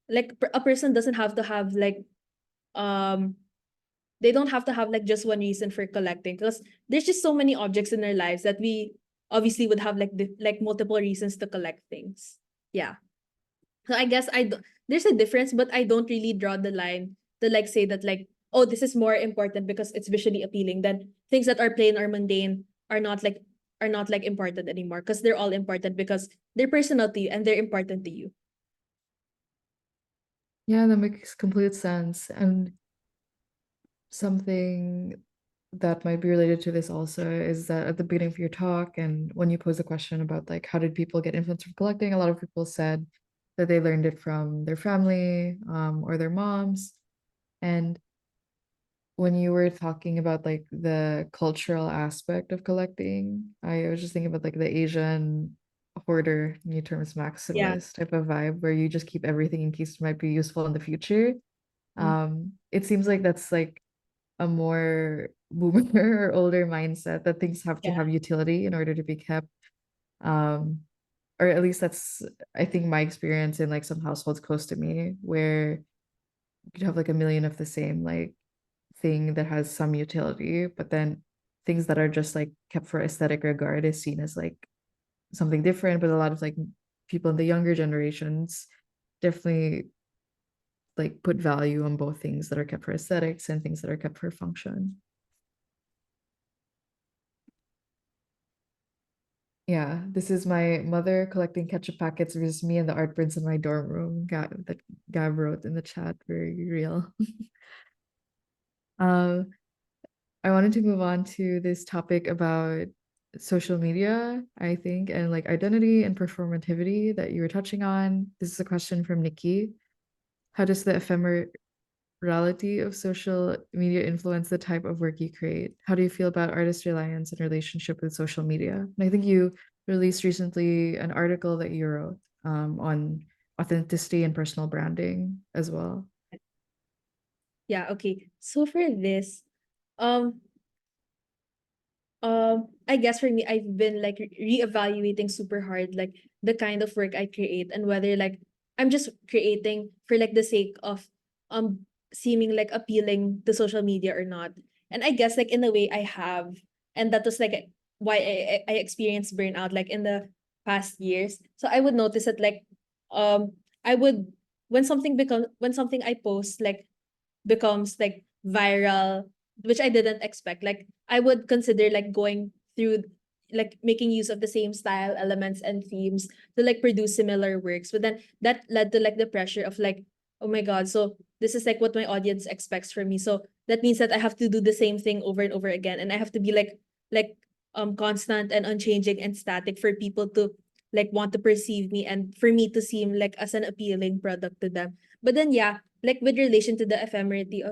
a person doesn't have to have like um they don't have to have like just one reason for collecting, because there's just so many objects in our lives that we obviously would have like like multiple reasons to collect things. Yeah. So I guess there's a difference, but I don't really draw the line to like say that like, oh, this is more important because it's visually appealing than things that are plain or mundane are not like are not like important anymore, because they're all important because they're personal to you and they're important to you. Yeah, that makes complete sense. And something that might be related to this also is that at the beginning of your talk, and when you posed a question about like how did people get influence from collecting, a lot of people said that they learned it from their family, or their moms. And when you were talking about like the cultural aspect of collecting, I was just thinking about like the Asian hoarder, new terms Yeah. maximalist type of vibe where you just keep everything in case it might be useful in the future. It seems like that's like a more boomer or older mindset that things have to Yeah. have utility in order to be kept. Um, or at least that's, I think, my experience in like some households close to me where you could have like a million of the same like thing that has some utility, but then things that are just like kept for aesthetic regard is seen as like something different. But a lot of like people in the younger generations definitely like put value on both things that are kept for aesthetics and things that are kept for function. Yeah, this is my mother collecting ketchup packets versus me and the art prints in my dorm room. That Gab wrote in the chat, very real. Um, I wanted to move on to this topic about social media, I think, and like identity and performativity that you were touching on. This is a question from Nikki. How does the ephemerality of social media influence the type of work you create? How do you feel about artist reliance and relationship with social media? And I think you released recently an article that you wrote, on authenticity and personal branding as well. Yeah, okay. So for this, um, I guess for me, I've been like reevaluating super hard, like the kind of work I create and whether like I'm just creating for like the sake of um seeming like appealing to social media or not. And I guess like in a way I have, and that was like why I experienced burnout like in the past years. So I would notice that like I would when something I post like becomes like viral, which I didn't expect. Like I would consider like going through like making use of the same style elements and themes to like produce similar works. But then that led to like the pressure of like, oh my God, so this is like what my audience expects from me. So that means that I have to do the same thing over and over again. And I have to be like constant and unchanging and static for people to like want to perceive me and for me to seem like as an appealing product to them. But then yeah, like with relation to the ephemerality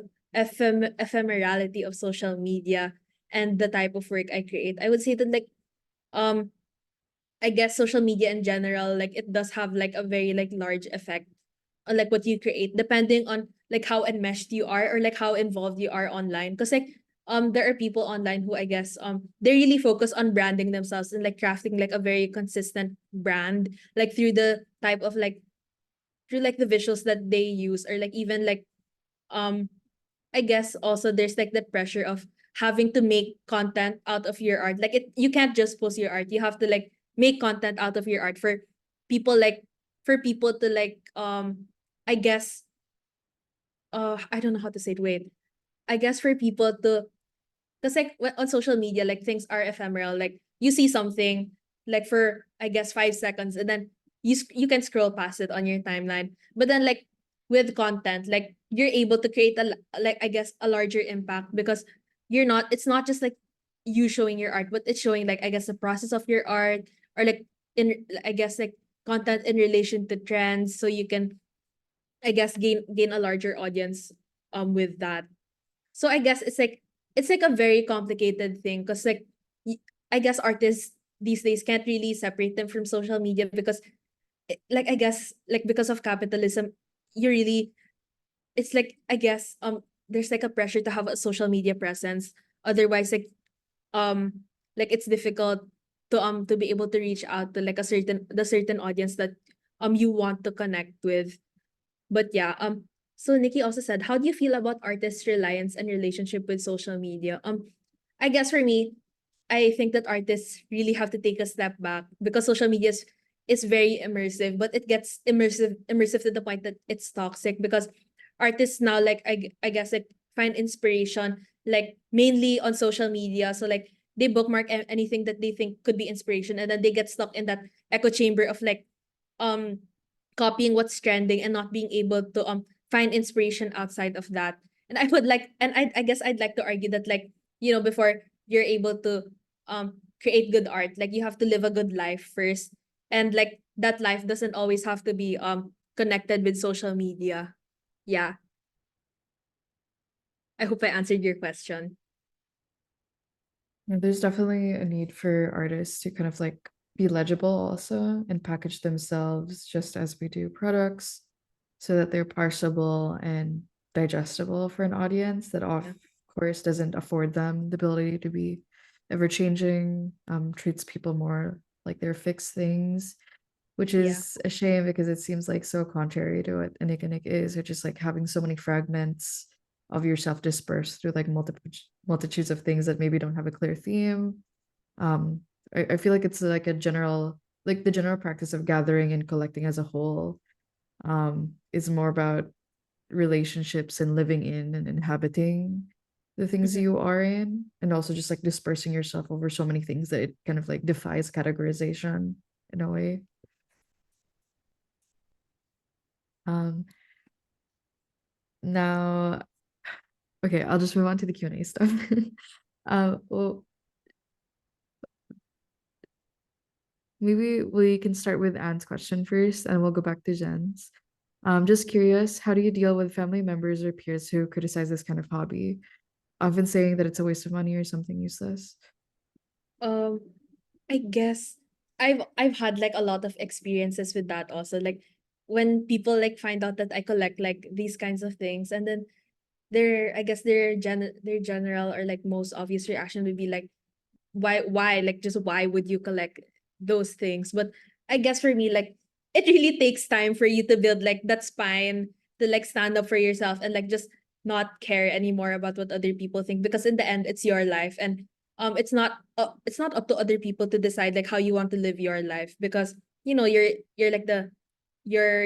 of social media and the type of work I create, I would say that like um I guess social media in general, like it does have like a very like large effect on like what you create, depending on like how enmeshed you are or like how involved you are online. Because like there are people online who I guess they really focus on branding themselves and like crafting like a very consistent brand, like through the type of like through like the visuals that they use, or like even like um I guess also there's like the pressure of having to make content out of your art. Like it you can't just post your art. You have to like make content out of your art for people like for people to like I guess I don't know how to say it. Wait. I guess for people to, because like on social media, like things are ephemeral. Like you see something like for I guess 5 seconds, and then you can scroll past it on your timeline. But then like with content, like you're able to create like I guess a larger impact, because it's not just like you showing your art, but it's showing like I guess the process of your art, or like in I guess like content in relation to trends, so you can I guess gain a larger audience with that. So I guess it's like a very complicated thing, because like I guess artists these days can't really separate them from social media, because like I guess like because of capitalism, you really it's like I guess there's like a pressure to have a social media presence. Otherwise like it's difficult to be able to reach out to like a certain audience that you want to connect with. But yeah, so Nikki also said, how do you feel about artists' reliance and relationship with social media? I guess for me, I think that artists really have to take a step back, because social media is very immersive, but it gets immersive to the point that it's toxic, because artists now like I guess like find inspiration like mainly on social media. So like they bookmark anything that they think could be inspiration, and then they get stuck in that echo chamber of like um copying what's trending and not being able to find inspiration outside of that. And I would like, and I guess I'd like to argue that, like, before you're able to create good art, like you have to live a good life first. And like that life doesn't always have to be connected with social media. Yeah. I hope I answered your question. Yeah, there's definitely a need for artists to kind of like be legible also and package themselves just as we do products so that they're parsable and digestible for an audience that of Yeah. course doesn't afford them the ability to be ever changing, treats people more like they're fixed things, which Yeah. is a shame because it seems like so contrary to what Anik-Anik is, which is like having so many fragments of yourself dispersed through like multitudes of things that maybe don't have a clear theme. Um, I feel like it's like a general, like the general practice of gathering and collecting as a whole, is more about relationships and living in and inhabiting the things Mhm. you are in, and also just like dispersing yourself over so many things that it kind of like defies categorization in a way. Um, Now, okay, I'll just move on to the Q&A stuff. Well, maybe we can start with Anne's question first, and we'll go back to Jen's. Just curious, how do you deal with family members or peers who criticize this kind of hobby, often saying that it's a waste of money or something useless? Um, I guess I've had like a lot of experiences with that also. Like when people like find out that I collect like these kinds of things, and then I guess their general or like most obvious reaction would be like, why like, just why would you collect those things? But I guess for me, like, it really takes time for you to build like that spine to like stand up for yourself and like just not care anymore about what other people think, because in the end it's your life. And it's not up to other people to decide like how you want to live your life, because you're like you're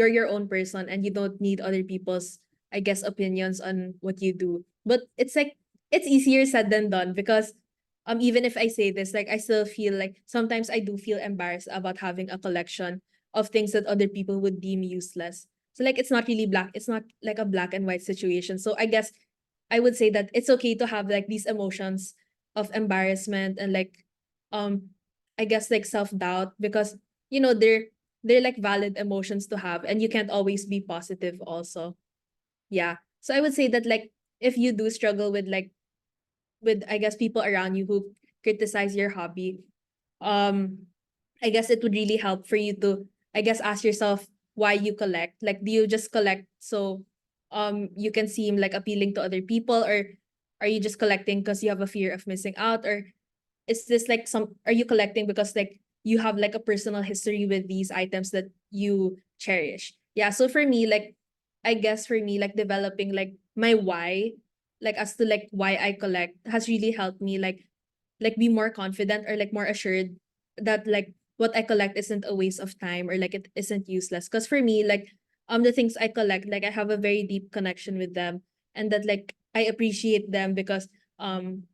your own person, and you don't need other people's, I guess, opinions on what you do. But it's like it's easier said than done, because even if I say this, like, I still feel like sometimes I do feel embarrassed about having a collection of things that other people would deem useless. So like it's not like a black and white situation. So I guess I would say that it's okay to have like these emotions of embarrassment and like um I guess like self-doubt, because they're like valid emotions to have, and you can't always be positive also. Yeah. So I would say that, like, if you do struggle with like with I guess people around you who criticize your hobby, um I guess it would really help for you to, I guess, ask yourself why you collect. Like, do you just collect so you can seem like appealing to other people, or are you just collecting because you have a fear of missing out? Or is this like some are you collecting because like you have like a personal history with these items that you cherish? Yeah, so for me, like, I guess for me, like, developing like my why, like, as to like why I collect, has really helped me like be more confident, or like more assured that like what I collect isn't a waste of time, or like it isn't useless. Because for me, like, the things I collect, like, I have a very deep connection with them, and that like I appreciate them because um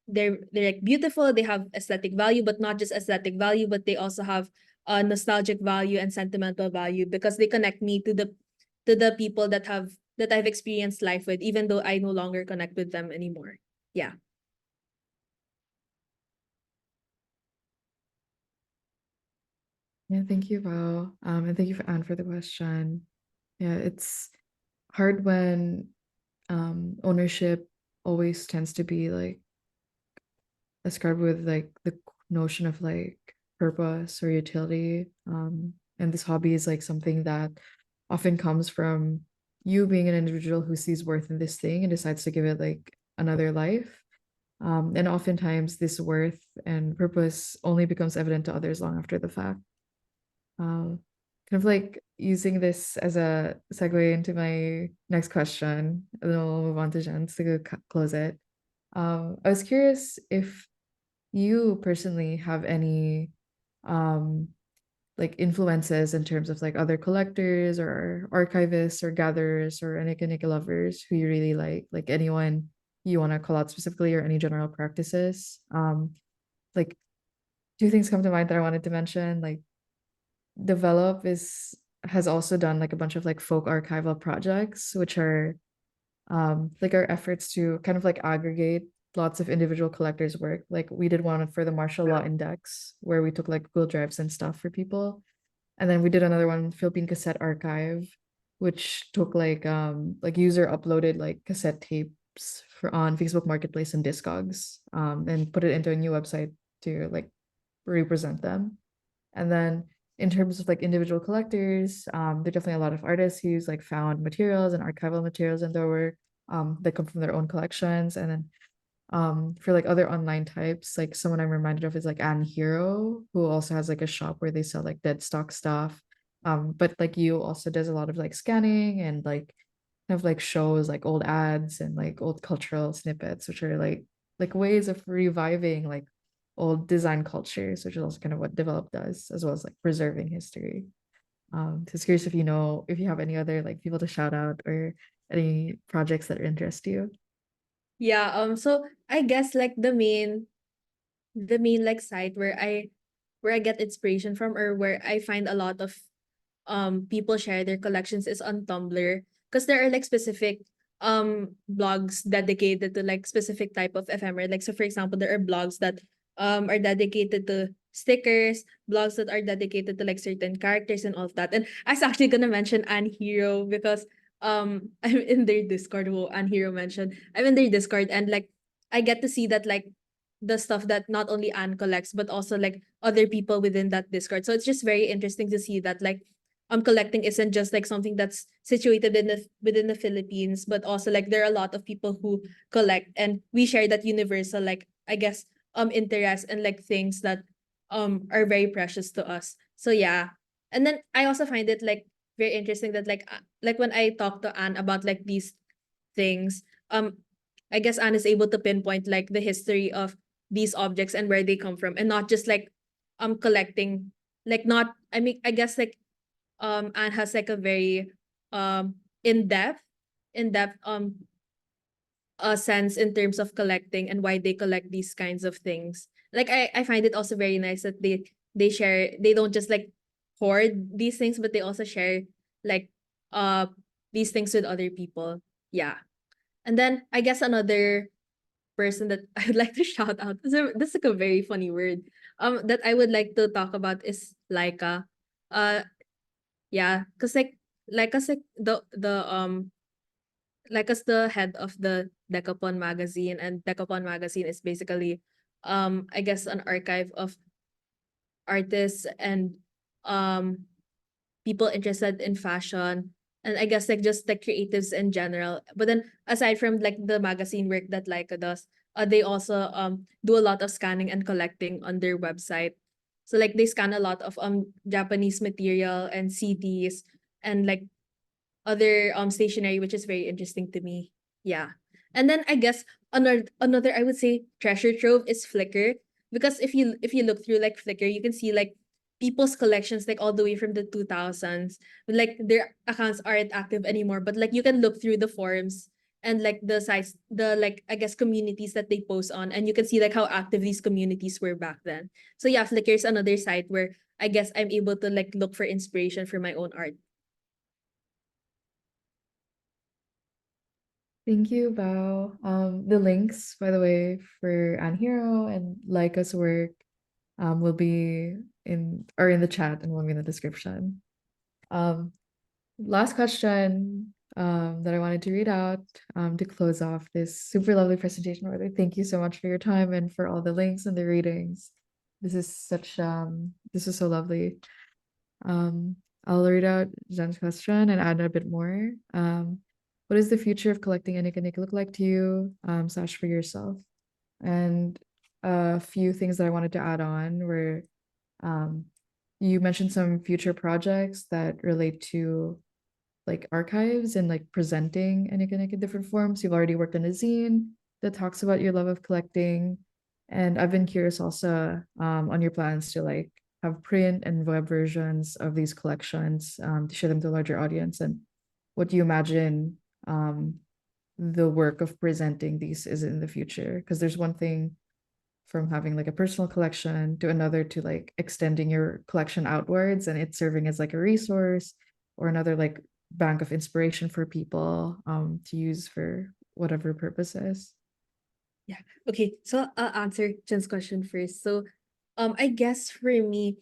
they're like beautiful, they have aesthetic value, but not just aesthetic value, but they also have nostalgic value and sentimental value, because they connect me to the people that I've experienced life with, even though I no longer connect with them anymore. Yeah. Yeah, thank you, Val. And thank you for Anne for the question. Yeah, it's hard when ownership always tends to be like ascribed with like the notion of like purpose or utility. And this hobby is like something that often comes from you being an individual who sees worth in this thing and decides to give it like another life. And oftentimes this worth and purpose only becomes evident to others long after the fact. Kind of like using this as a segue into my next question, and then we'll move on to Jen's to close it. I was curious if you personally have any um like influences in terms of like other collectors or archivists or gatherers or Anik-Anik lovers who you really like anyone you want to call out specifically, or any general practices. Like two things come to mind that I wanted to mention. Like Develop is has also done like a bunch of like folk archival projects, which are like our efforts to kind of like aggregate lots of individual collectors' work. Like we did one for the Martial Law Index, where we took like Google Drives and stuff for people. And then we did another one, Philippine Cassette Archive, which took like user uploaded like cassette tapes for on Facebook Marketplace and Discogs, and put it into a new website to like represent them. And then in terms of like individual collectors, there are definitely a lot of artists who's like found materials and archival materials in their work, that come from their own collections. And then for like other online types, like someone I'm reminded of is like Anne Hero, who also has like a shop where they sell like dead stock stuff. But like you also does a lot of like scanning and like kind of like shows like old ads and like old cultural snippets, which are like ways of reviving like old design cultures, which is also kind of what Develop does, as well as like preserving history. Just curious if you know if you have any other like people to shout out or any projects that interest you. Yeah, so I guess like the main like site where I get inspiration from, or where I find a lot of people share their collections, is on Tumblr, because there are like specific blogs dedicated to like specific type of ephemera. Like, so for example, there are blogs that are dedicated to stickers, blogs that are dedicated to like certain characters and all of that. And I was actually gonna mention Anne Hero, because I'm in their Discord, who Anne Hero mentioned. I'm in their Discord, and like I get to see that like the stuff that not only Anne collects, but also like other people within that Discord. So it's just very interesting to see that like collecting isn't just like something that's situated in within the Philippines, but also like there are a lot of people who collect, and we share that universal, like, I guess, interest and like things that are very precious to us. So yeah. And then I also find it like very interesting that like when I talk to Anne about like these things, I guess Anne is able to pinpoint like the history of these objects and where they come from, and not just like collecting, like, not, I mean, I guess like Anne has like a very um in-depth in-depth sense in terms of collecting and why they collect these kinds of things. Like, I find it also very nice that they don't just like hoard these things, but they also share like uh these things with other people. Yeah. And then I guess another person that I'd like to shout out, this is like a very funny word, that I would like to talk about, is Laika. Yeah, because like as like like as the head of the Decapon magazine, and Decapon magazine is basically I guess an archive of artists and um people interested in fashion, and I guess like just like creatives in general. But then aside from like the magazine work that Leica does, they also do a lot of scanning and collecting on their website. So like they scan a lot of Japanese material and CDs and like other stationery, which is very interesting to me. Yeah. And then I guess another I would say treasure trove is Flickr, because if you look through like Flickr, you can see like people's collections like all the way from the 2000s. Like their accounts aren't active anymore, but like you can look through the forums and like the sites, the like I guess communities that they post on, and you can see like how active these communities were back then. So yeah, Flickr is another site where I guess I'm able to like look for inspiration for my own art. Thank you, Bao. The links, by the way, for Anne Hero and Leica's work, will be in the chat and will be in the description. Um, Last question, that I wanted to read out, to close off this super lovely presentation. Really, thank you so much for your time and for all the links and the readings. This is so lovely. Um, I'll read out Jen's question and add a bit more. What does the future of collecting Anik-Anik look like to you, slash for yourself? And a few things that I wanted to add on were, um, you mentioned some future projects that relate to like archives and like presenting Anik-Anik in different forms. You've already worked on a zine that talks about your love of collecting. And I've been curious also, on your plans to like have print and web versions of these collections, to share them to a larger audience. And what do you imagine, um, the work of presenting these is in the future. Because there's one thing from having like a personal collection to another to like extending your collection outwards and it's serving as like a resource or another like bank of inspiration for people to use for whatever purposes. Yeah. Okay. So I'll answer Jen's question first. So, I guess for me,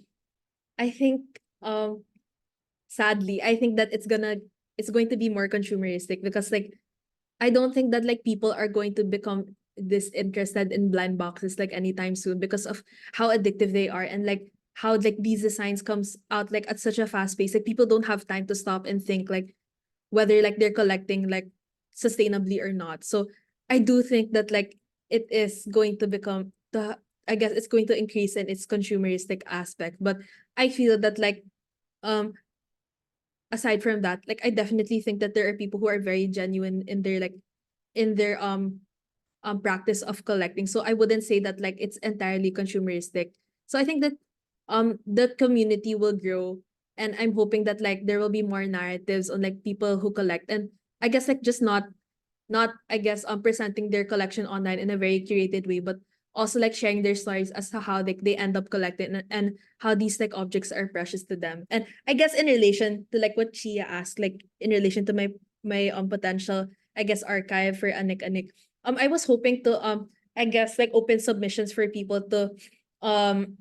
I think, sadly, I think that it's going to be more consumeristic because like I don't think that like people are going to become disinterested in blind boxes like anytime soon because of how addictive they are and like how like these designs comes out like at such a fast pace. Like people don't have time to stop and think like whether like they're collecting like sustainably or not. So I do think that like it is going to become the I guess it's going to increase in its consumeristic aspect. But I feel that like um aside from that, like I definitely think that there are people who are very genuine in their practice of collecting. So I wouldn't say that like it's entirely consumeristic. So I think that the community will grow and I'm hoping that like there will be more narratives on like people who collect and I guess like just not I guess presenting their collection online in a very curated way, but also like sharing their stories as to how they end up collecting and how these like objects are precious to them. And I guess in relation to like what Chia asked, like in relation to my potential I guess archive for Anik-Anik, I was hoping to I guess like open submissions for people to um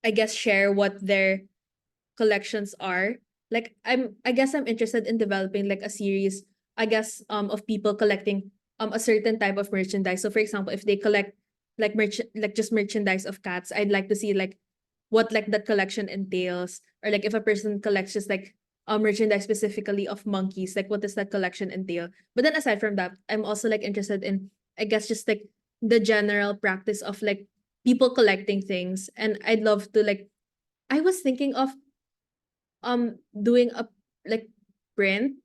I guess share what their collections are. Like I guess I'm interested in developing like a series, I guess, of people collecting a certain type of merchandise. So for example, if they collect like like just merchandise of cats, I'd like to see like what like that collection entails. Or like if a person collects just like merchandise specifically of monkeys, like what does that collection entail? But then aside from that, I'm also like interested in I guess just like the general practice of like people collecting things. And I'd love to like I was thinking of doing a like print,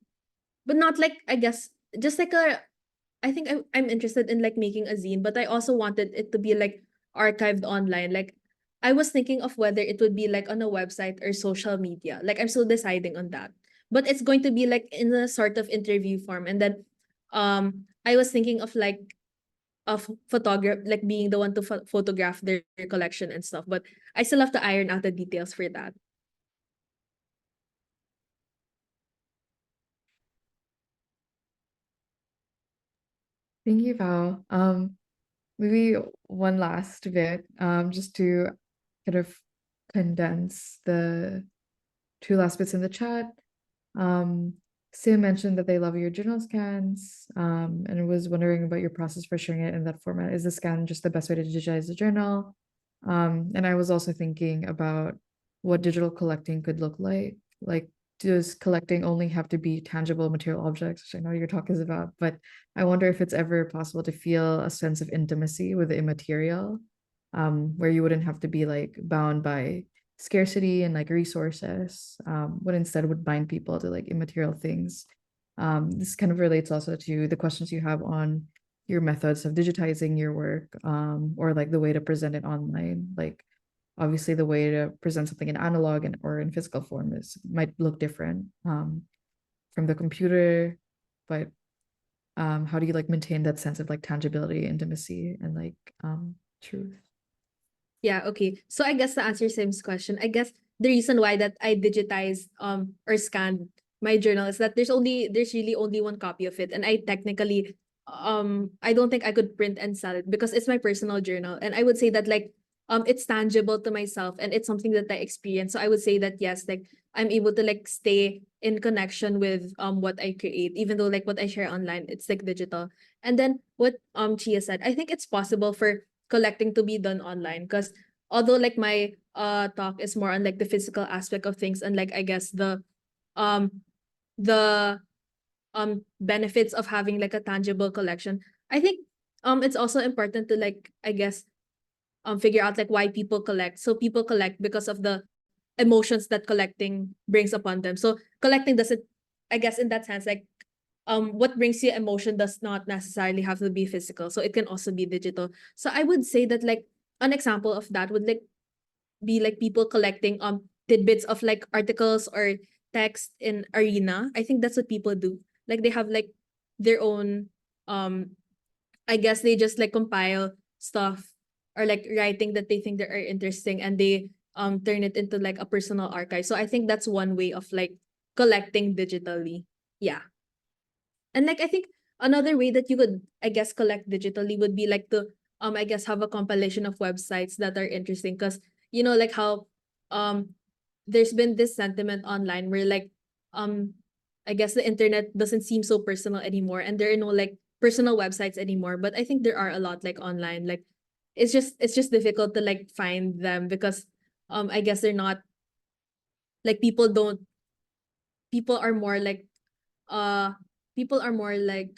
but not like I guess just like a I think I'm interested in like making a zine, but I also wanted it to be like archived online. Like I was thinking of whether it would be like on a website or social media. Like I'm still deciding on that. But it's going to be like in a sort of interview form. And then I was thinking of like of photograph like being the one to photograph their collection and stuff. But I still have to iron out the details for that. Thank you, Val. Maybe one last bit, just to kind of condense the two last bits in the chat. Um, Sam mentioned that they love your journal scans, and was wondering about your process for sharing it in that format. Is the scan just the best way to digitize the journal? And I was also thinking about what digital collecting could look like. Like, does collecting only have to be tangible material objects, which I know your talk is about, but I wonder if it's ever possible to feel a sense of intimacy with the immaterial, where you wouldn't have to be like bound by scarcity and like resources, what instead would bind people to like immaterial things. This kind of relates also to the questions you have on your methods of digitizing your work, or like the way to present it online. Like obviously the way to present something in analog and or in physical form is might look different from the computer, but how do you like maintain that sense of like tangibility, intimacy, and like truth? Yeah, okay. So I guess to answer Sim's question, I guess the reason why that I digitized or scanned my journal is that there's really only one copy of it. And I technically I don't think I could print and sell it because it's my personal journal. And I would say that like it's tangible to myself and it's something that I experience. So I would say that yes, like I'm able to like stay in connection with what I create, even though like what I share online, it's like digital. And then what Chia said, I think it's possible for collecting to be done online because although like my talk is more on like the physical aspect of things and like I guess um the benefits of having like a tangible collection, I think it's also important to like I guess figure out like why people collect. So people collect because of the emotions that collecting brings upon them. So collecting doesn't, I guess in that sense, like what brings you emotion does not necessarily have to be physical. So it can also be digital. So I would say that like an example of that would like be like people collecting tidbits of like articles or text in arena. I think that's what people do. Like they have like their own, I guess they just like compile stuff or like writing that they think that are interesting, and they turn it into like a personal archive. So I think that's one way of like collecting digitally. Yeah. And like I think another way that you could, I guess, collect digitally would be like to I guess have a compilation of websites that are interesting, because like how um there's been this sentiment online where like um I guess the internet doesn't seem so personal anymore, and there are no like personal websites anymore. But I think there are a lot like online. Like it's just difficult to like find them, because I guess they're not like people are more like uh people are more like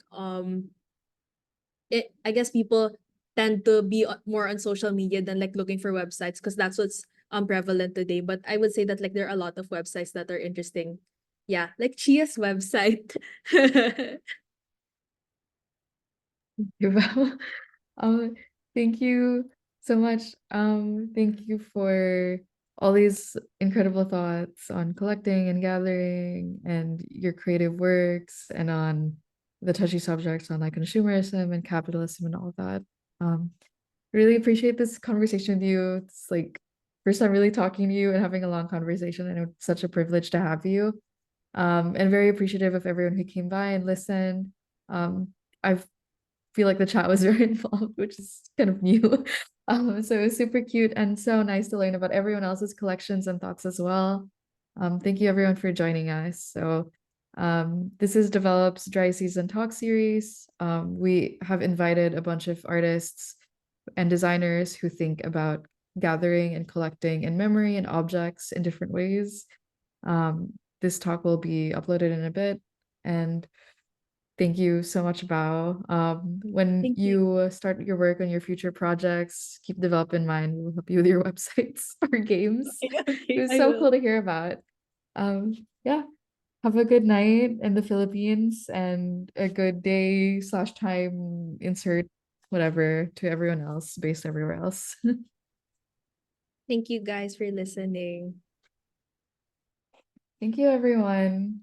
I guess people tend to be more on social media than like looking for websites, because that's what's prevalent today. But I would say that like there are a lot of websites that are interesting. Yeah, like Chia's website. you. Um, thank you so much. Thank you for all these incredible thoughts on collecting and gathering and your creative works, and on the touchy subjects on like consumerism and capitalism and all of that. Really appreciate this conversation with you. It's like first time really talking to you and having a long conversation. I know it's such a privilege to have you. And very appreciative of everyone who came by and listened. I feel like the chat was very involved, which is kind of new. So it was super cute and so nice to learn about everyone else's collections and thoughts as well. Thank you everyone for joining us. So this is Develop's Dry Season Talk series. We have invited a bunch of artists and designers who think about gathering and collecting in memory and objects in different ways. This talk will be uploaded in a bit, and thank you so much, Bao. When Thank you. you start your work on your future projects, keep Develop in mind. We'll help you with your websites or games. It Okay, was I so will. cool to hear about. Yeah, have a good night in the Philippines and a good day slash time insert whatever to everyone else based everywhere else. Thank you guys for listening. Thank you, everyone.